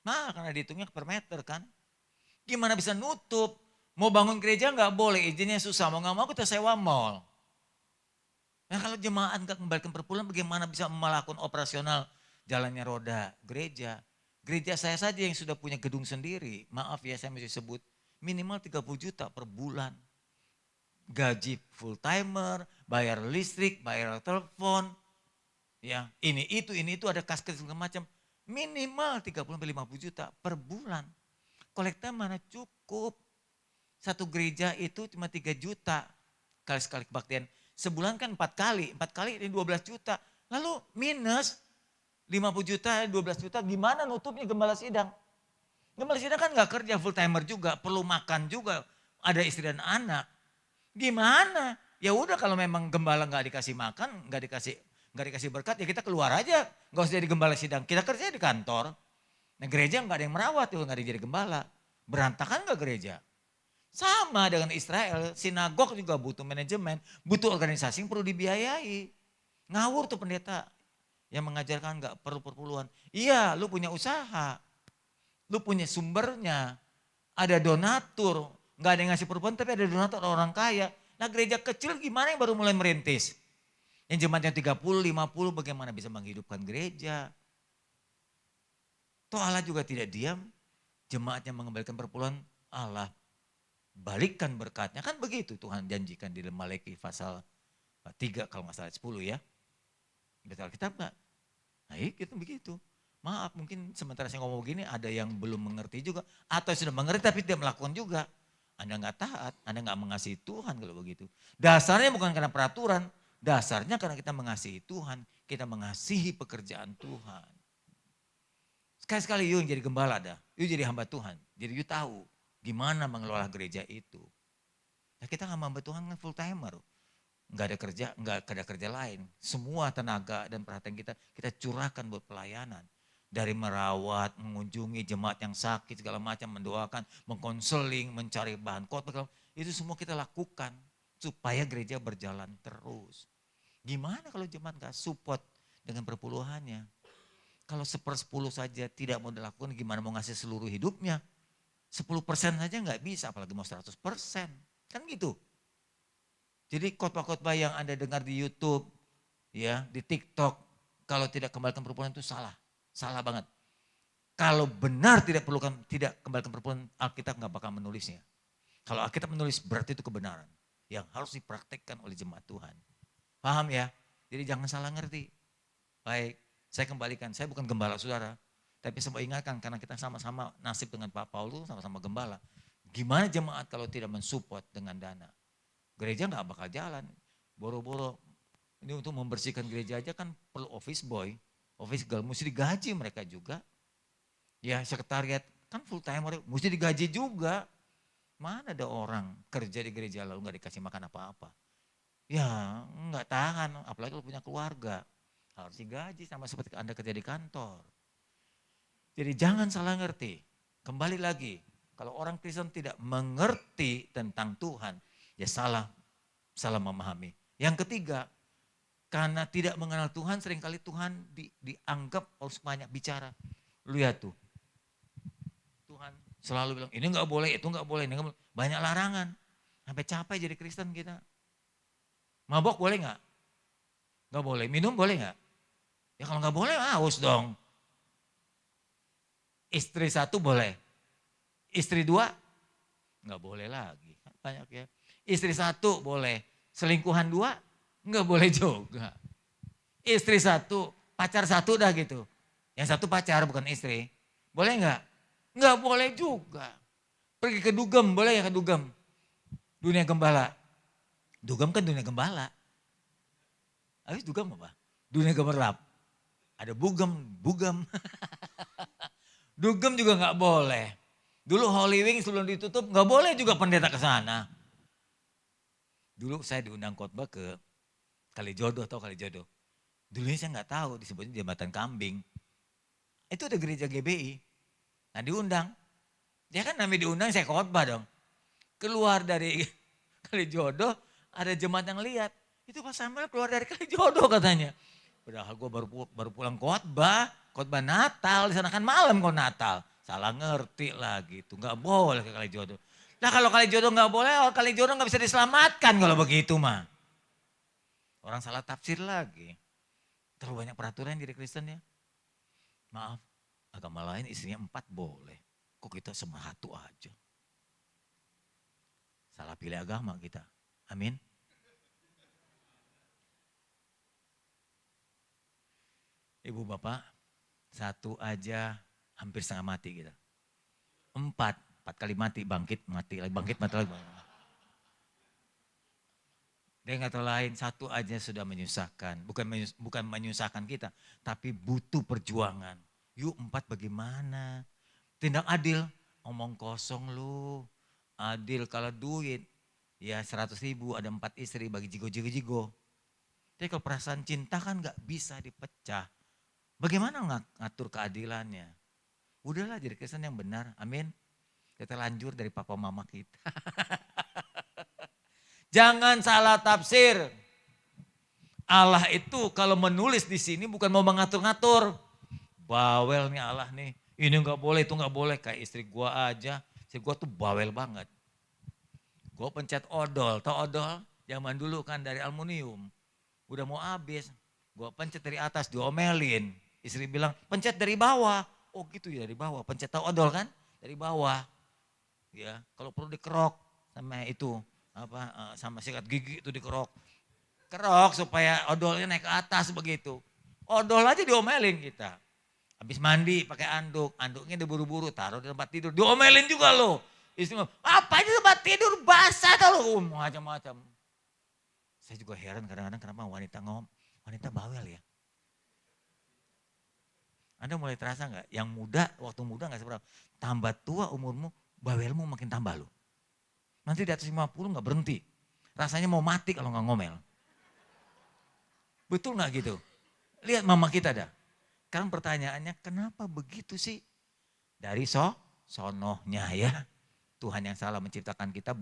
Mahal karena dihitungnya per meter kan. Gimana bisa nutup? Mau bangun gereja nggak boleh, izinnya susah. Mau nggak mau kita sewa mall. Nah kalau jemaat nggak kembalikan perpuluhan bagaimana bisa melakukan operasional jalannya roda gereja. Gereja saya saja yang sudah punya gedung sendiri, maaf ya saya mesti sebut, minimal 30 juta per bulan. Gaji full timer, bayar listrik, bayar telepon, ya ini itu ada kasket segala macam. Minimal 30-50 juta per bulan. Kolektor mana cukup. Satu gereja itu cuma 3 juta sekali kebaktian. Sebulan kan 4 kali ini 12 juta. Lalu minus 50 juta, 12 juta, gimana nutupnya gembala sidang? Gembala sidang kan gak kerja, full timer juga, perlu makan juga, ada istri dan anak. Gimana? Ya udah kalau memang gembala gak dikasih makan, gak dikasih berkat, ya kita keluar aja. Gak usah jadi gembala sidang, kita kerja di kantor. Nah gereja gak ada yang merawat, tuh gak ada yang jadi gembala. Berantakan gak gereja? Sama dengan Israel, sinagog juga butuh manajemen, butuh organisasi yang perlu dibiayai. Ngawur tuh pendeta yang mengajarkan gak perlu perpuluhan. Iya, lu punya usaha, lu punya sumbernya, ada donatur, gak ada yang ngasih perpuluhan tapi ada donatur orang kaya. Nah gereja kecil gimana yang baru mulai merintis? Yang jemaatnya 30, 50 bagaimana bisa menghidupkan gereja? Toh Allah juga tidak diam, jemaatnya mengembalikan perpuluhan, Allah balikkan berkatnya. Kan begitu Tuhan janjikan di Malaki pasal 3 kalau nggak salah 10 ya. Betul Alkitab nggak? Nah itu begitu. Maaf mungkin sementara saya ngomong begini ada yang belum mengerti juga. Atau sudah mengerti tapi tidak melakukan juga. Anda nggak taat, Anda nggak mengasihi Tuhan kalau begitu. Dasarnya bukan karena peraturan. Dasarnya karena kita mengasihi Tuhan. Kita mengasihi pekerjaan Tuhan. Sekali-sekali yuk jadi gembala dah. Yuk jadi hamba Tuhan. Jadi yuk tahu gimana mengelola gereja itu. Nah kita nggak hamba Tuhan kan full timer. Nggak ada kerja lain. Semua tenaga dan perhatian kita curahkan buat pelayanan. Dari merawat, mengunjungi jemaat yang sakit segala macam, mendoakan, mengkonseling, mencari bahan khotbah. Itu semua kita lakukan supaya gereja berjalan terus. Gimana kalau jemaat nggak support dengan perpuluhannya? Kalau 1/10 saja tidak mau dilakukan, gimana mau ngasih seluruh hidupnya? 10% saja nggak bisa, apalagi mau 100%. Kan gitu. Jadi khotbah-khotbah yang Anda dengar di YouTube, ya, di TikTok, kalau tidak kembalikan perpuluhan itu salah. Salah banget. Kalau benar tidak kembalikan perpuluhan, Alkitab nggak bakal menulisnya. Kalau Alkitab menulis berarti itu kebenaran yang harus dipraktekkan oleh jemaat Tuhan. Paham ya? Jadi jangan salah ngerti. Baik, saya kembalikan, saya bukan gembala saudara. Tapi saya mau ingatkan karena kita sama-sama nasib dengan Pak Paulus, sama-sama gembala. Gimana jemaat kalau tidak mensupport dengan dana? Gereja nggak bakal jalan. Boro-boro. Ini untuk membersihkan gereja aja kan perlu office boy, office girl, mesti digaji mereka juga. Ya sekretariat kan full timer, mesti digaji juga. Mana ada orang kerja di gereja lalu nggak dikasih makan apa-apa? Ya nggak tahan, apalagi kalau punya keluarga. Harus digaji sama seperti Anda kerja di kantor. Jadi jangan salah ngerti. Kembali lagi, kalau orang Kristen tidak mengerti tentang Tuhan, ya salah memahami. Yang ketiga, karena tidak mengenal Tuhan, seringkali Tuhan dianggap harus banyak bicara. Lihat tuh, Tuhan selalu bilang ini nggak boleh, itu nggak boleh, ini nggak boleh. Banyak larangan. Sampai capek jadi Kristen kita. Mabok boleh nggak? Nggak boleh. Minum boleh nggak? Ya kalau nggak boleh, haus dong. Istri 1 boleh. Istri 2 nggak boleh lagi. Banyak ya. Istri 1 boleh. Selingkuhan 2 nggak boleh juga. Istri 1, pacar 1 dah gitu. Yang 1 pacar bukan istri. Boleh nggak? Nggak boleh juga. Pergi ke dugem, boleh ya ke dugem? Dunia gembala. Dugem kan dunia gembala. Habis dugem apa? Dunia gemerlap. Ada bugem. Dugem juga nggak boleh. Dulu Holy Wing sebelum ditutup nggak boleh juga pendeta ke sana. Dulu saya diundang khotbah ke Kalijodo atau Kalijodo. Dulunya saya nggak tahu disebutnya Jembatan Kambing. Itu ada gereja GBI. Nah diundang. Ya kan namanya diundang saya khotbah dong. Keluar dari Kalijodo ada jemaat yang lihat. Itu Pak Samuel keluar dari Kalijodo katanya. Padahal gue baru pulang khotbah Natal, di sana kan malam kok Natal. Salah ngerti lagi itu, nggak boleh ke Kalijodo. Nah kalau Kalijodo nggak boleh, Kalijodo nggak bisa diselamatkan kalau begitu mah. Orang salah tafsir lagi. Terlalu banyak peraturan jadi Kristen ya. Maaf, agama lain istrinya 4 boleh. Kok kita sama 1 aja. Salah pilih agama kita. Amin. Ibu bapak, 1 aja hampir setengah mati kita. 4 kali mati, bangkit mati lagi. Dengan kata lain, satu aja sudah menyusahkan. Bukan menyusahkan kita, tapi butuh perjuangan. Yuk 4 bagaimana? Tindak adil, omong kosong lu. Adil kalau duit, ya 100.000 ada 4 istri bagi jigo-jigo-jigo. Tapi kalau perasaan cinta kan gak bisa dipecah. Bagaimana ngatur keadilannya? Udahlah jadi Kristen yang benar, amin. Kita lanjut dari papa mama kita. Jangan salah tafsir. Allah itu kalau menulis di sini bukan mau mengatur-ngatur. Bawel nih Allah nih. Ini nggak boleh, itu nggak boleh. Kayak istri gua aja. Istri gua tuh bawel banget. Gua pencet odol. Tahu odol? Zaman dulu kan dari aluminium. Udah mau habis. Gua pencet dari atas diomelin. Istri bilang pencet dari bawah. Oh gitu ya dari bawah. Pencet tahu odol kan? Dari bawah. Ya, kalau perlu dikerok sama itu. Sama sikat gigi itu dikerok. Kerok supaya odolnya naik ke atas begitu. Odol aja diomelin kita. Habis mandi pakai anduk, anduknya diburu-buru taruh di tempat tidur. Diomelin juga loh. Istri ngomong, apa di tempat tidur basah tau loh. Macam-macam. Saya juga heran kadang-kadang kenapa wanita bawel ya. Anda mulai terasa gak? Yang muda, waktu muda gak seberapa. Tambah tua umurmu, bawelmu makin tambah loh. Nanti di atas 50 gak berhenti. Rasanya mau mati kalau gak ngomel. Betul gak gitu? Lihat mama kita dah. Sekarang pertanyaannya kenapa begitu sih? Dari sonohnya ya. Tuhan yang salah menciptakan kita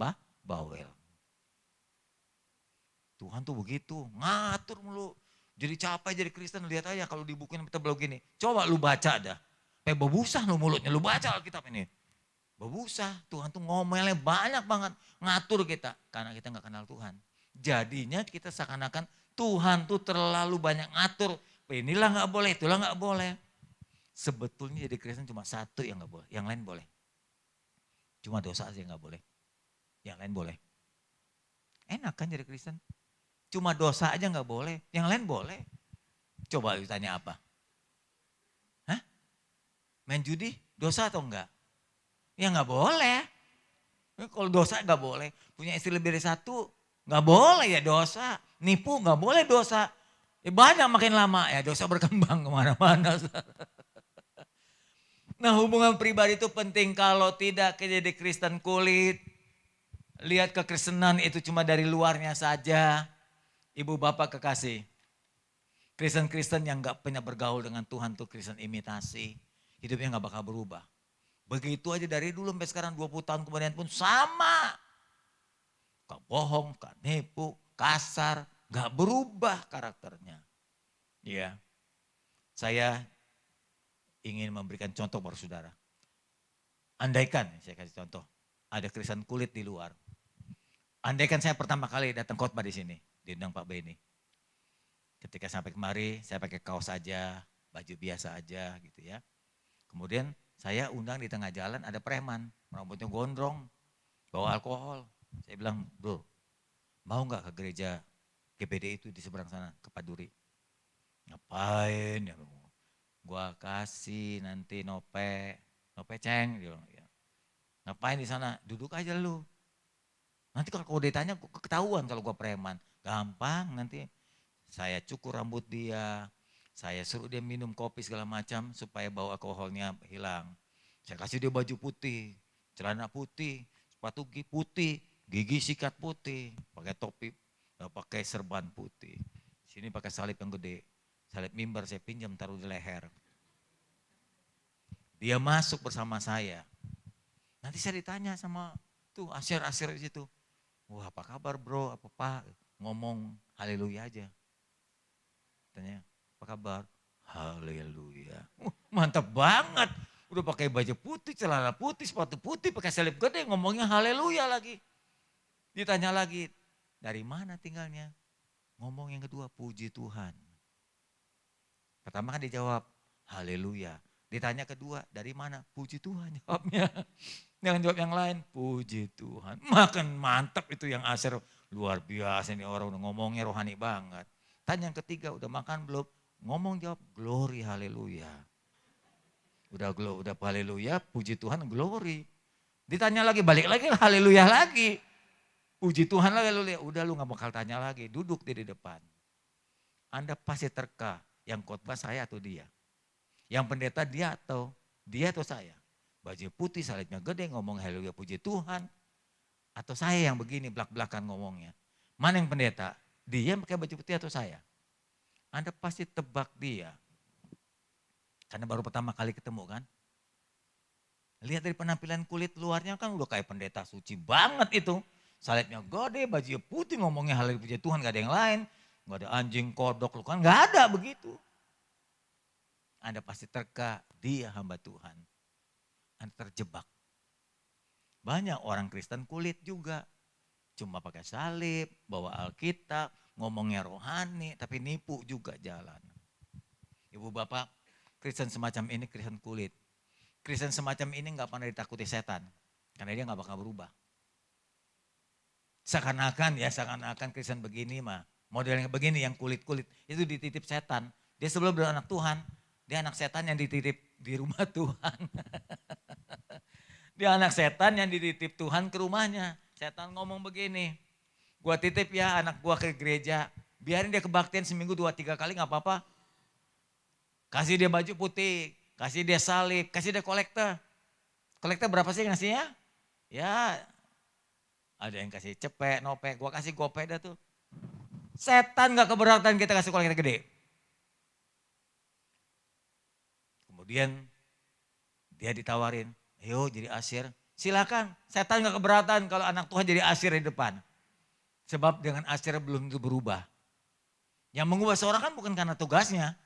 bawel. Tuhan tuh begitu, ngatur mulu. Jadi capek jadi Kristen, lihat aja kalau di buku kita blog gini. Coba lu baca dah. Sampai bebusah lu mulutnya, lu baca Alkitab ini. Bebusah, Tuhan tuh ngomelnya banyak banget. Ngatur kita, karena kita gak kenal Tuhan. Jadinya kita seakan-akan Tuhan tuh terlalu banyak ngatur. Inilah gak boleh, itulah gak boleh. Sebetulnya jadi Kristen cuma satu yang gak boleh, yang lain boleh. Cuma dosa aja yang gak boleh, yang lain boleh. Enak kan jadi Kristen? Cuma dosa aja gak boleh, yang lain boleh. Coba ditanya apa? Hah? Main judi dosa atau enggak? Ya gak boleh. Kalau dosa gak boleh. Punya istri lebih dari satu gak boleh ya dosa. Nipu gak boleh dosa. Banyak makin lama ya dosa berkembang kemana-mana. Nah hubungan pribadi itu penting. Kalau tidak jadi Kristen kulit. Lihat kekristenan itu cuma dari luarnya saja. Ibu bapak kekasih. Kristen-Kristen yang gak pernah bergaul dengan Tuhan tuh Kristen imitasi. Hidupnya gak bakal berubah. Begitu aja dari dulu sampai sekarang 20 tahun kemudian pun sama. Gak bohong, gak nipu, kasar, gak berubah karakternya. Iya. Saya ingin memberikan contoh para saudara. Andaikan, saya kasih contoh, ada Kristen kulit di luar. Andaikan saya pertama kali datang khotbah di sini, diundang Pak Benny. Ketika sampai kemari, saya pakai kaos aja, baju biasa aja gitu ya. Kemudian saya undang di tengah jalan ada preman, rambutnya gondrong, bawa alkohol. Saya bilang, bro, mau gak ke gereja GPD itu di seberang sana, ke Paduri? Ngapain ya? Gua kasih nanti nope ceng. Ngapain di sana? Duduk aja lu. Nanti kalau ditanya ketahuan kalau gua preman. Gampang nanti. Saya cukur rambut dia. Saya suruh dia minum kopi segala macam supaya bau alkoholnya hilang. Saya kasih dia baju putih, celana putih, sepatu putih, gigi sikat putih, pakai topi, pakai serban putih. Sini pakai salib yang gede. Salib mimbar saya pinjam taruh di leher. Dia masuk bersama saya. Nanti saya ditanya sama tuh asyir-asyir di situ. Wah apa kabar bro, apa pak? Ngomong haleluya aja. Tanya apa kabar? Haleluya. Mantap banget. Udah pakai baju putih, celana putih, sepatu putih, pakai salib gede ngomongnya haleluya lagi. Ditanya lagi, dari mana tinggalnya? Ngomong yang kedua, puji Tuhan. Pertama kan dijawab, haleluya. Ditanya kedua, dari mana? Puji Tuhan jawabnya. Jangan jawab yang lain, puji Tuhan. Makan mantap itu yang Aser, luar biasa ini orang udah ngomongnya rohani banget. Tanya yang ketiga, udah makan belum? Ngomong jawab, glory haleluya. Udah haleluya, puji Tuhan glory. Ditanya lagi, balik lagi haleluya lagi. Puji Tuhan lah lalu udah lu gak bakal tanya lagi. Duduk di depan. Anda pasti terka yang khotbah saya atau dia. Yang pendeta dia atau saya. Baju putih salibnya gede ngomong haleluya puji Tuhan. Atau saya yang begini belak-belakan ngomongnya. Mana yang pendeta? Dia yang pakai baju putih atau saya? Anda pasti tebak dia. Karena baru pertama kali ketemu kan. Lihat dari penampilan kulit luarnya kan udah kayak pendeta suci banget itu. Salibnya gede, baju putih ngomongnya haleluya puji Tuhan, gak ada yang lain. Gak ada anjing, kodok, lu kan gak ada begitu. Anda pasti terka, dia hamba Tuhan. Anda terjebak. Banyak orang Kristen kulit juga. Cuma pakai salib, bawa Alkitab, ngomongnya rohani, tapi nipu juga jalan. Ibu bapak, Kristen semacam ini Kristen kulit. Kristen semacam ini gak pernah ditakuti setan. Karena dia gak bakal berubah. Seakan-akan Kristen begini mah. Modelnya begini yang kulit-kulit. Itu dititip setan. Dia sebelum beranak Tuhan. Dia anak setan yang dititip di rumah Tuhan. Dia anak setan yang dititip Tuhan ke rumahnya. Setan ngomong begini. Gua titip ya anak gua ke gereja. Biarin dia kebaktian seminggu 2-3 kali gak apa-apa. Kasih dia baju putih. Kasih dia salib. Kasih dia kolektor. Kolektor berapa sih ngasihnya? Ya ada yang kasih cepek, nopek, gua kasih gopek dah tuh. Setan gak keberatan kita kasih kolektor gede. Kemudian dia ditawarin, ayo jadi asir. Silakan, setan gak keberatan kalau anak Tuhan jadi asir di depan. Sebab dengan asir belum tentu berubah. Yang mengubah seorang kan bukan karena tugasnya.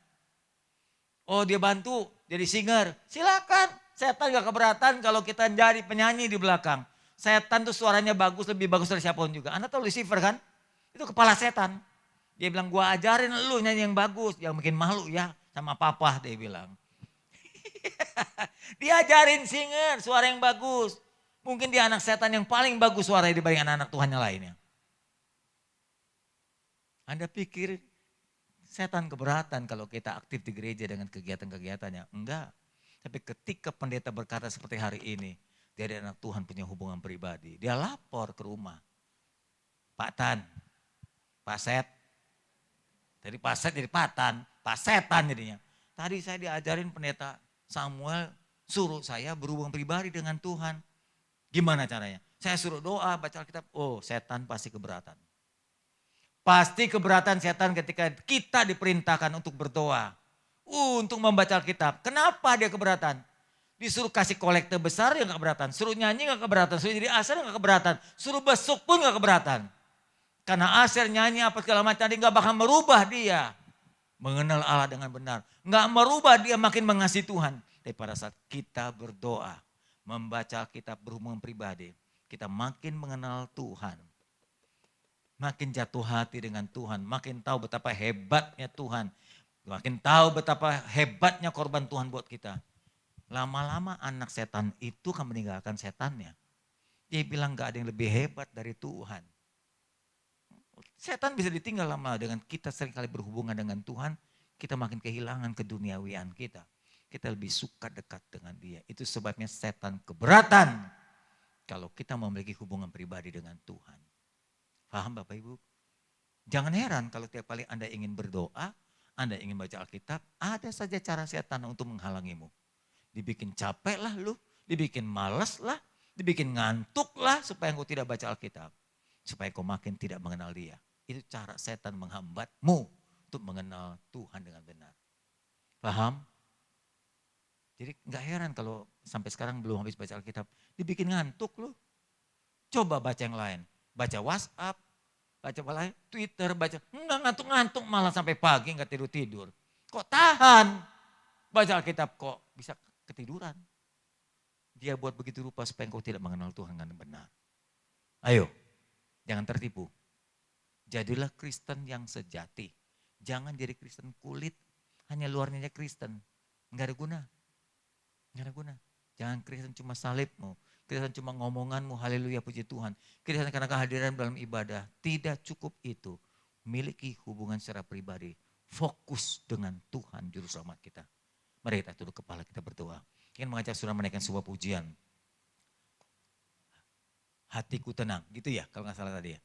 Oh dia bantu jadi singer, silakan. Setan gak keberatan kalau kita jadi penyanyi di belakang. Setan tuh suaranya bagus, lebih bagus dari siapapun juga. Anda tahu Lucifer kan? Itu kepala setan. Dia bilang, gua ajarin lu nyanyi yang bagus. Yang bikin malu ya sama papa dia bilang. Dia ajarin singer, suara yang bagus. Mungkin dia anak setan yang paling bagus suaranya dibanding anak-anak Tuhan yang lainnya. Anda pikir setan keberatan kalau kita aktif di gereja dengan kegiatan-kegiatannya? Enggak. Tapi ketika pendeta berkata seperti hari ini, dia dan anak Tuhan punya hubungan pribadi. Dia lapor ke rumah. Pak Tan, Pak Set. Dari Pak Set jadi Pak Tan, Pak Setan jadinya. Tadi saya diajarin pendeta Samuel suruh saya berhubungan pribadi dengan Tuhan. Gimana caranya? Saya suruh doa, baca Alkitab. Oh setan pasti keberatan. Pasti keberatan setan ketika kita diperintahkan untuk berdoa. Untuk membaca Alkitab. Kenapa dia keberatan? Disuruh kasih kolektor besar ya gak keberatan. Suruh nyanyi gak keberatan. Suruh jadi asar gak keberatan. Suruh besuk pun gak keberatan. Karena asar nyanyi apa segala macam dia gak bakal merubah dia. Mengenal Allah dengan benar. Gak merubah dia makin mengasihi Tuhan. Tapi pada saat kita berdoa. Membaca Alkitab berhubungan pribadi. Kita makin mengenal Tuhan. Makin jatuh hati dengan Tuhan. Makin tahu betapa hebatnya Tuhan. Makin tahu betapa hebatnya korban Tuhan buat kita. Lama-lama anak setan itu akan meninggalkan setannya. Dia bilang gak ada yang lebih hebat dari Tuhan. Setan bisa ditinggal lama dengan kita seringkali berhubungan dengan Tuhan. Kita makin kehilangan keduniawian kita. Kita lebih suka dekat dengan dia. Itu sebabnya setan keberatan. Kalau kita memiliki hubungan pribadi dengan Tuhan. Paham Bapak Ibu? Jangan heran kalau tiap kali Anda ingin berdoa. Anda ingin baca Alkitab. Ada saja cara setan untuk menghalangimu. Dibikin capek lah lu, dibikin malas lah, dibikin ngantuk lah supaya engkau tidak baca Alkitab. Supaya kau makin tidak mengenal dia. Itu cara setan menghambatmu untuk mengenal Tuhan dengan benar. Paham? Jadi gak heran kalau sampai sekarang belum habis baca Alkitab. Dibikin ngantuk lu. Coba baca yang lain. Baca WhatsApp, baca apa lain, Twitter, baca. Enggak ngantuk-ngantuk malah sampai pagi gak tidur-tidur. Kok tahan? Baca Alkitab kok bisa ketiduran. Dia buat begitu rupa supaya engkau tidak mengenal Tuhan dengan benar. Ayo, jangan tertipu. Jadilah Kristen yang sejati. Jangan jadi Kristen kulit, hanya luarnya Kristen. Enggak ada guna. Enggak ada guna. Jangan Kristen cuma salibmu. Kristen cuma ngomonganmu, haleluya puji Tuhan. Kristen karena kehadiran dalam ibadah. Tidak cukup itu. Miliki hubungan secara pribadi. Fokus dengan Tuhan Juru Selamat kita. Mari kita tunduk kepala kita berdoa. Ingin mengajak saudara menaikkan sebuah pujian. hatiku tenang. Gitu ya kalau nggak salah tadi ya.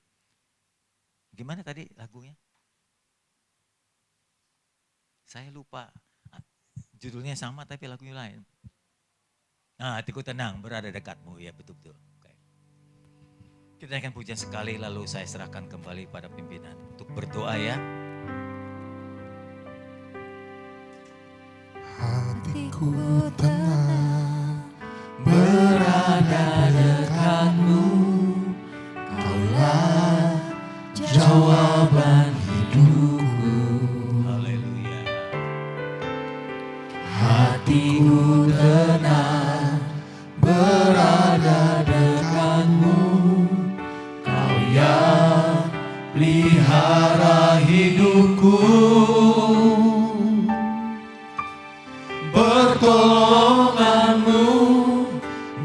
Gimana tadi lagunya? Saya lupa. Judulnya sama tapi lagunya lain. Hatiku tenang berada dekatmu. Ya betul-betul. Oke. Kita akan pujian sekali lalu saya serahkan kembali pada pimpinan untuk berdoa ya.
Hatiku tenang
berada dekatmu, Kaulah jawaban hidupku.
Haleluya.
Hatiku tenang berada dekatmu, Kau yang pelihara hidupku. Pertolonganmu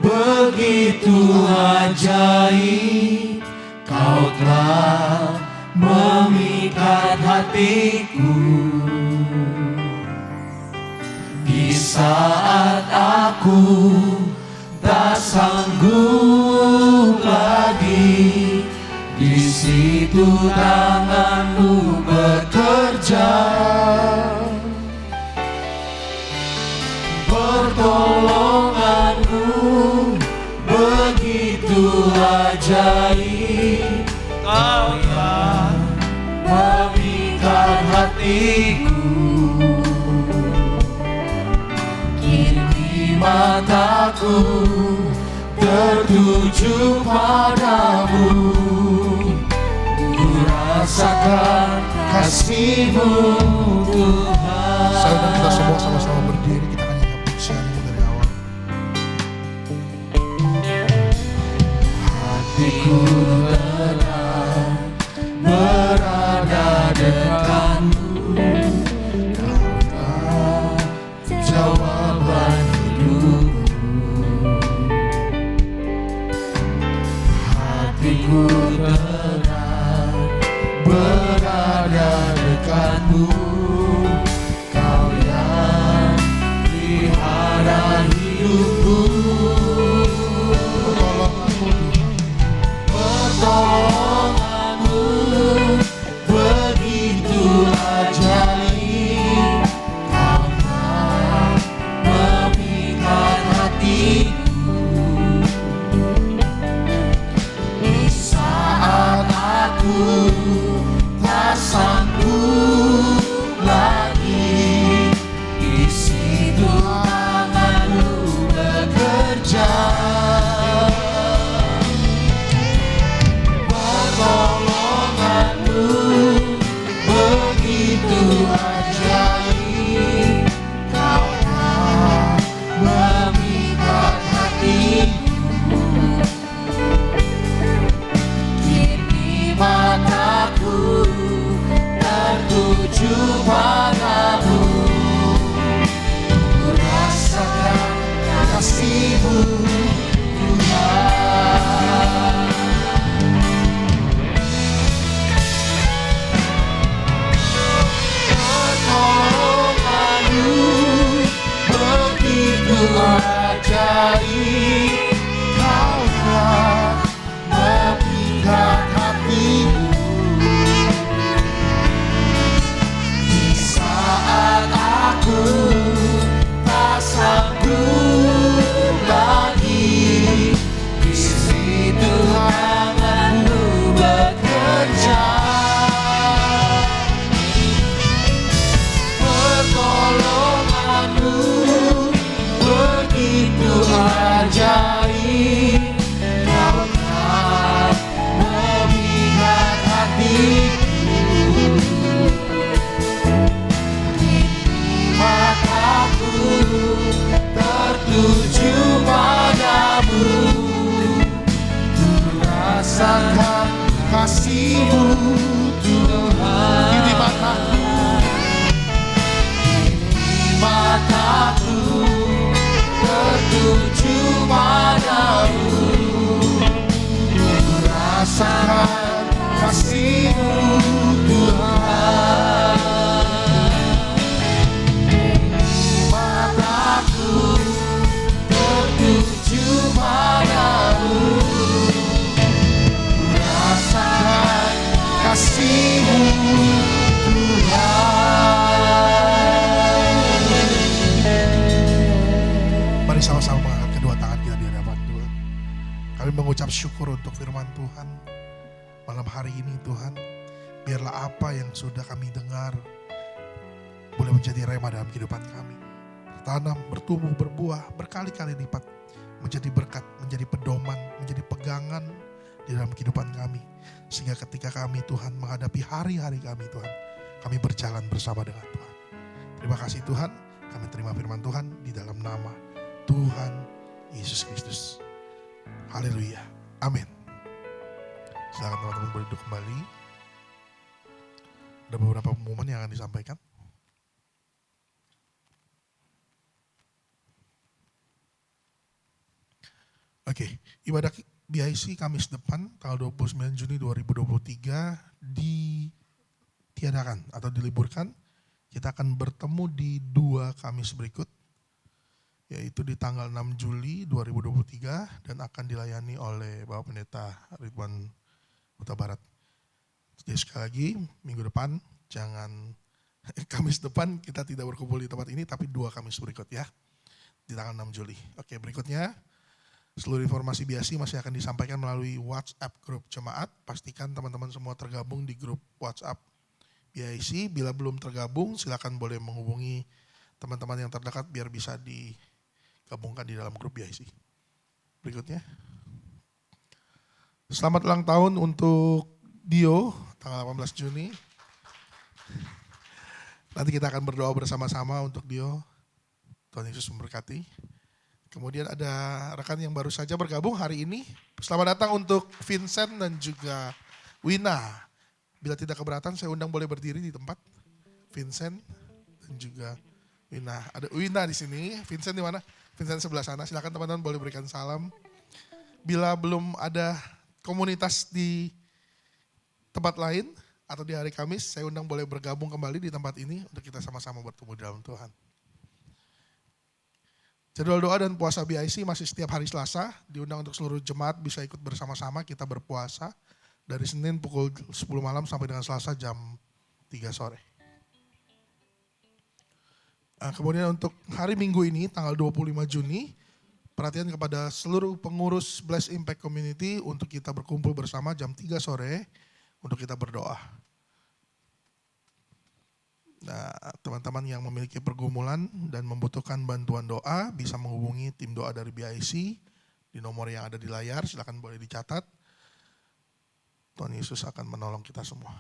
begitu ajaib, Kau telah memikat hatiku. Di saat aku tak sanggup lagi, di situ tanganmu bekerja. Pertolonganmu begitu ajaib, Kau yang memikat hatiku. Kini mataku tertuju padamu, ku rasakan kasih-Mu Tuhan.
Saya undang kita semua sama-sama berdiri, kita akan nyanyi pujian ini dari awal.
Hatiku tenang berada dekatmu, Kaulah jawaban hidupku. Hatiku tenang berada dekatmu, Kau yang pelihara hidupku. Pertolonganmu begitu ajaib, Kau yang memikat hatiku. Di saat aku tak sanggup lagi, di situ tangan-Mu bekerja. Pertolonganmu begitu ajaib, Kau yang memikat hatiku. Kini mataku tertuju padamu, ku rasakan kasih-Mu Tuhan. Pertolonganmu begitu ajaib, Kau yang memikat hatiku. Di
mengucap syukur untuk firman Tuhan. Malam hari ini Tuhan, biarlah apa yang sudah kami dengar boleh menjadi rema dalam kehidupan kami. Bertanam, bertumbuh, berbuah, berkali-kali lipat. Menjadi berkat, menjadi pedoman, menjadi pegangan di dalam kehidupan kami. Sehingga ketika kami Tuhan menghadapi hari-hari kami Tuhan, kami berjalan bersama dengan Tuhan. Terima kasih Tuhan, kami terima firman Tuhan di dalam nama Tuhan Yesus Kristus. Haleluya. Amin. Silakan teman-teman boleh duduk kembali. Ada beberapa pengumuman yang akan disampaikan. Oke, ibadah BIC Kamis depan tanggal 29 Juni 2023 ditiadakan atau diliburkan. Kita akan bertemu di 2 Kamis berikut, yaitu di tanggal 6 Juli 2023 dan akan dilayani oleh Bapak Pendeta Ridwan Huta Barat. Jadi sekali lagi, minggu depan jangan, Kamis depan kita tidak berkumpul di tempat ini, tapi 2 Kamis berikut ya, di tanggal 6 Juli. Oke, berikutnya. Seluruh informasi BIC masih akan disampaikan melalui WhatsApp grup jemaat. Pastikan teman-teman semua tergabung di grup WhatsApp BIC. Bila belum tergabung, silakan boleh menghubungi teman-teman yang terdekat biar bisa digabungkan di dalam grup BIC. Berikutnya. Selamat ulang tahun untuk Dio, tanggal 18 Juni. Nanti kita akan berdoa bersama-sama untuk Dio. Tuhan Yesus memberkati. Kemudian ada rekan yang baru saja bergabung hari ini. Selamat datang untuk Vincent dan juga Wina. Bila tidak keberatan saya undang boleh berdiri di tempat. Vincent dan juga Wina. Ada Wina di sini. Vincent di mana? Vincent sebelah sana. Silakan teman-teman boleh berikan salam. Bila belum ada komunitas di tempat lain atau di hari Kamis, saya undang boleh bergabung kembali di tempat ini untuk kita sama-sama bertemu dalam Tuhan. Jadwal doa dan puasa BIC masih setiap hari Selasa, diundang untuk seluruh jemaat bisa ikut bersama-sama kita berpuasa dari Senin pukul 10 malam sampai dengan Selasa jam 3 sore. Nah, kemudian untuk hari Minggu ini tanggal 25 Juni, perhatian kepada seluruh pengurus Bless Impact Community untuk kita berkumpul bersama jam 3 sore untuk kita berdoa. Nah, teman-teman yang memiliki pergumulan dan membutuhkan bantuan doa bisa menghubungi tim doa dari BIC di nomor yang ada di layar, silakan boleh dicatat. Tuhan Yesus akan menolong kita semua.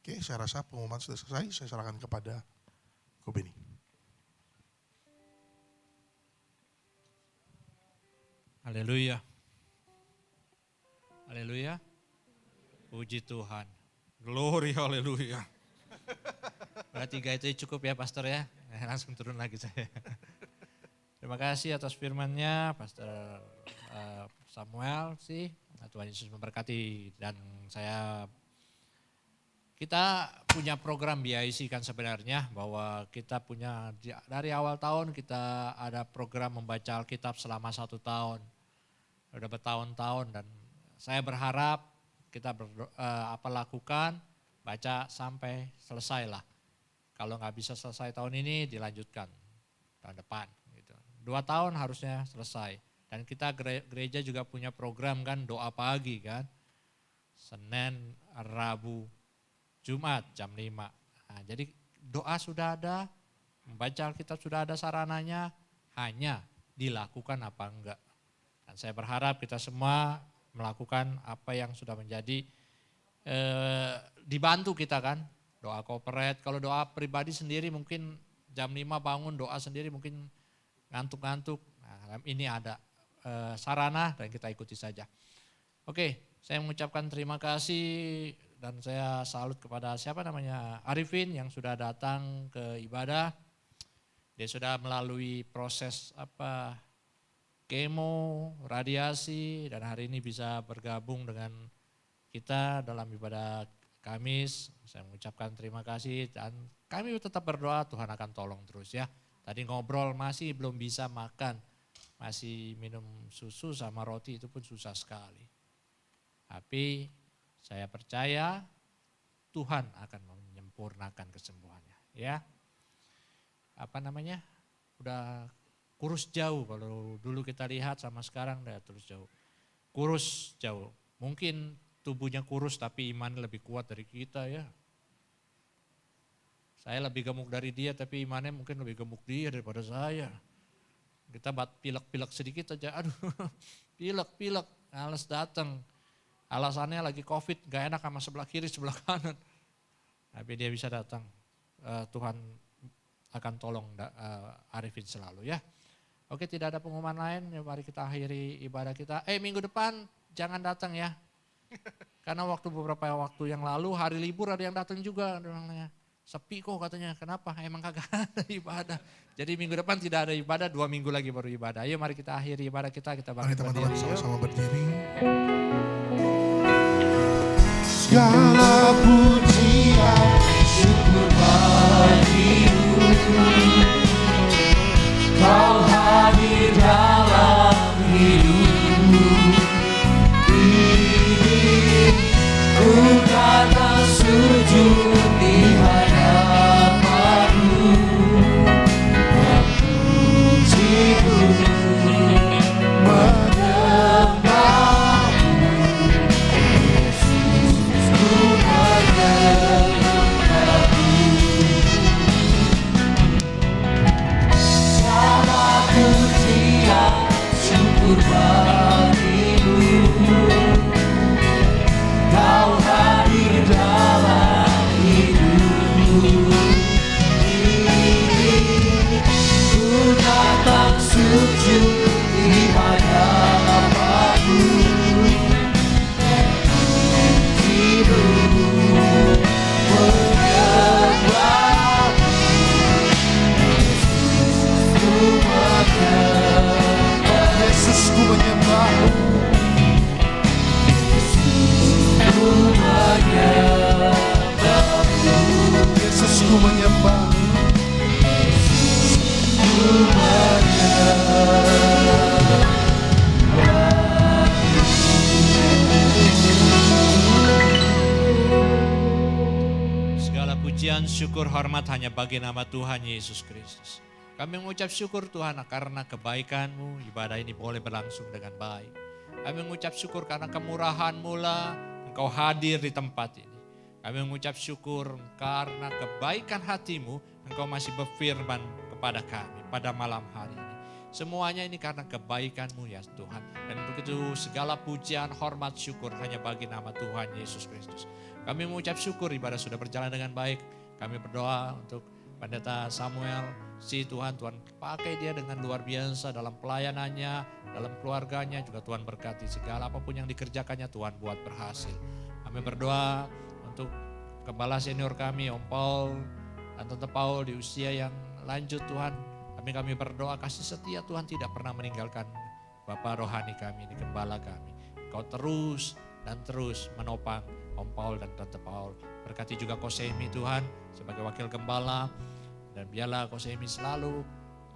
Oke, saya rasa pengumuman sudah selesai, saya serahkan kepada Ko Beni.
Haleluya. Haleluya. Puji Tuhan. Glory haleluya. Berarti 3 itu cukup ya Pastor ya. Langsung turun lagi saya. Terima kasih atas firman-Nya Pastor Samuel sih. Tuhan Yesus memberkati dan kita punya program BIC kan sebenarnya bahwa kita punya dari awal tahun kita ada program membaca Alkitab selama 1 tahun. Udah bertahun-tahun dan saya berharap kita lakukan baca sampai selesai lah. Kalau nggak bisa selesai tahun ini dilanjutkan tahun depan. Gitu. 2 tahun harusnya selesai. Dan kita gereja juga punya program kan doa pagi kan. Senin, Rabu, Jumat jam 5. Nah, jadi doa sudah ada, membaca Alkitab sudah ada sarananya, hanya dilakukan apa enggak. Dan saya berharap kita semua melakukan apa yang sudah menjadi dibantu kita kan. Doa corporate, kalau doa pribadi sendiri mungkin jam 5 bangun doa sendiri mungkin ngantuk-ngantuk. Nah, ini ada sarana dan kita ikuti saja. Oke, saya mengucapkan terima kasih dan saya salut kepada Arifin yang sudah datang ke ibadah. Dia sudah melalui proses kemo, radiasi dan hari ini bisa bergabung dengan kita dalam ibadah Kamis. Saya mengucapkan terima kasih dan kami tetap berdoa Tuhan akan tolong terus ya. Tadi ngobrol masih belum bisa makan, masih minum susu sama roti itu pun susah sekali. Tapi saya percaya Tuhan akan menyempurnakan kesembuhannya ya. Udah kurus jauh kalau dulu kita lihat sama sekarang udah terus jauh. kurus jauh. Mungkin tubuhnya kurus tapi iman lebih kuat dari kita ya. Saya lebih gemuk dari dia tapi imannya mungkin lebih gemuk dia daripada saya. Kita pilek-pilek sedikit aja, aduh pilek, males datang. Alasannya lagi COVID, gak enak sama sebelah kiri, sebelah kanan. Tapi dia bisa datang. Tuhan akan tolong Arifin selalu ya. Oke, tidak ada pengumuman lain, ya mari kita akhiri ibadah kita. Minggu depan jangan datang ya. Karena beberapa waktu yang lalu hari libur ada yang datang juga. Sepi kok katanya, kenapa? Emang kagak ada ibadah. Jadi minggu depan tidak ada ibadah, 2 minggu lagi baru ibadah. Ayo mari kita akhiri ibadah kita
Mari
bangkit
teman-teman
berdiri. Yuk.
sama-sama berdiri.
Segala pujian syukur bagimu, Kau hadir dalam hidupku. Kini ku datang sujud di hadapanmu, memujimu, menyembahmu. Yesus, ku menyembahmu. Segala pujian syukur bagimu, Kau hadir dalam hidupku. Kini ku datang sujud di hadapanmu, memujimu, menyembahmu. Yesus, ku menyembahmu. Yesus, ku menyembah.
Segala pujian, syukur, hormat hanya bagi nama Tuhan Yesus Kristus. Kami mengucap syukur Tuhan karena kebaikan-Mu, ibadah ini boleh berlangsung dengan baik. Kami mengucap syukur karena kemurahan-Mu lah, Engkau hadir di tempat ini. Kami mengucap syukur karena kebaikan hati-Mu, Engkau masih berfirman kepada kami pada malam hari ini. Semuanya ini karena kebaikan-Mu ya Tuhan. Dan untuk itu segala pujian, hormat, syukur hanya bagi nama Tuhan Yesus Kristus. Kami mengucap syukur ibadah sudah berjalan dengan baik. Kami berdoa untuk Pendeta Samuel, Tuhan pakai dia dengan luar biasa dalam pelayanannya, dalam keluarganya, juga Tuhan berkati segala apapun yang dikerjakannya Tuhan buat berhasil. Kami berdoa untuk gembala senior kami, Om Paul dan Tante Paul di usia yang lanjut Tuhan. Kami berdoa kasih setia Tuhan tidak pernah meninggalkan Bapak rohani kami, ini gembala kami. Kau terus dan terus menopang Om Paul dan Tante Paul. Berkati juga Kosemi Tuhan sebagai wakil gembala. Dan biarlah Kosemi selalu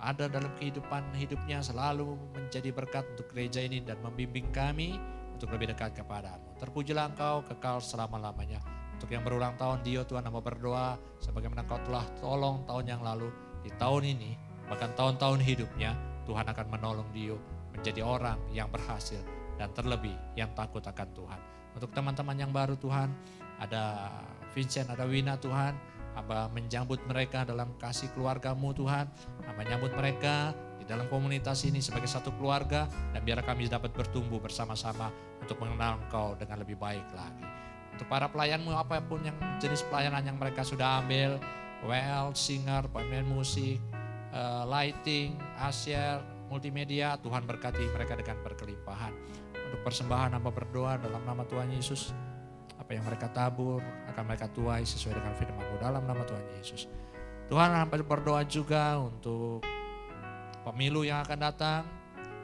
ada dalam kehidupan hidupnya, selalu menjadi berkat untuk gereja ini dan membimbing kami untuk lebih dekat kepadamu. Terpujilah Engkau kekal selama-lamanya. Untuk yang berulang tahun Dio Tuhan hamba berdoa sebagaimana Kau telah tolong tahun yang lalu, di tahun ini bahkan tahun-tahun hidupnya Tuhan akan menolong Dio menjadi orang yang berhasil dan terlebih yang takut akan Tuhan. Untuk teman-teman yang baru Tuhan, ada Vincent, ada Wina Tuhan, hamba menjambut mereka dalam kasih keluarga-Mu Tuhan, hamba menyambut mereka di dalam komunitas ini sebagai satu keluarga dan biar kami dapat bertumbuh bersama-sama untuk mengenal Engkau dengan lebih baik lagi. Untuk para pelayan-Mu apapun yang jenis pelayanan yang mereka sudah ambil, WL, singer, pemain musik, lighting, asyar, multimedia, Tuhan berkati mereka dengan berkelimpahan. Untuk persembahan hamba berdoa dalam nama Tuhan Yesus, apa yang mereka tabur akan mereka tuai sesuai dengan firman-Mu dalam nama Tuhan Yesus. Tuhan hamba berdoa juga untuk pemilu yang akan datang.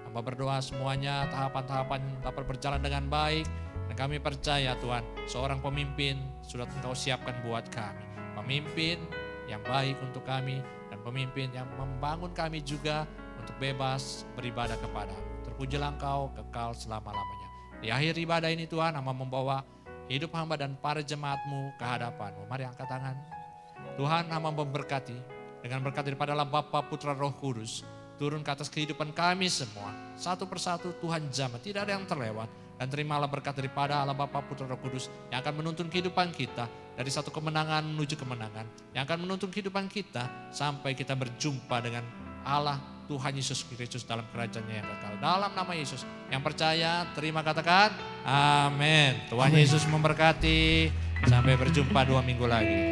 Hamba berdoa semuanya tahapan-tahapan dapat berjalan dengan baik. Dan kami percaya Tuhan, seorang pemimpin sudah Engkau siapkan buat kami. Pemimpin yang baik untuk kami dan pemimpin yang membangun kami juga untuk bebas beribadah kepada-Mu. Terpujilah Engkau kekal selama-lamanya. Di akhir ibadah ini Tuhan, hamba membawa hidup hamba dan para jemaat-Mu ke hadapan-Mu. Mari angkat tangan. Tuhan hamba memberkati dengan berkat daripada Allah Bapa, Putra, Roh Kudus. Turun ke atas kehidupan kami semua. Satu persatu Tuhan jamah, tidak ada yang terlewat. Dan terimalah berkat daripada Allah Bapa, Putra, Roh Kudus yang akan menuntun kehidupan kita dari satu kemenangan menuju kemenangan. Yang akan menuntun kehidupan kita sampai kita berjumpa dengan Allah Tuhan Yesus Kristus dalam kerajaannya yang kekal. Dalam nama Yesus, yang percaya terima katakan amin. Tuhan Yesus memberkati. Sampai berjumpa 2 minggu lagi.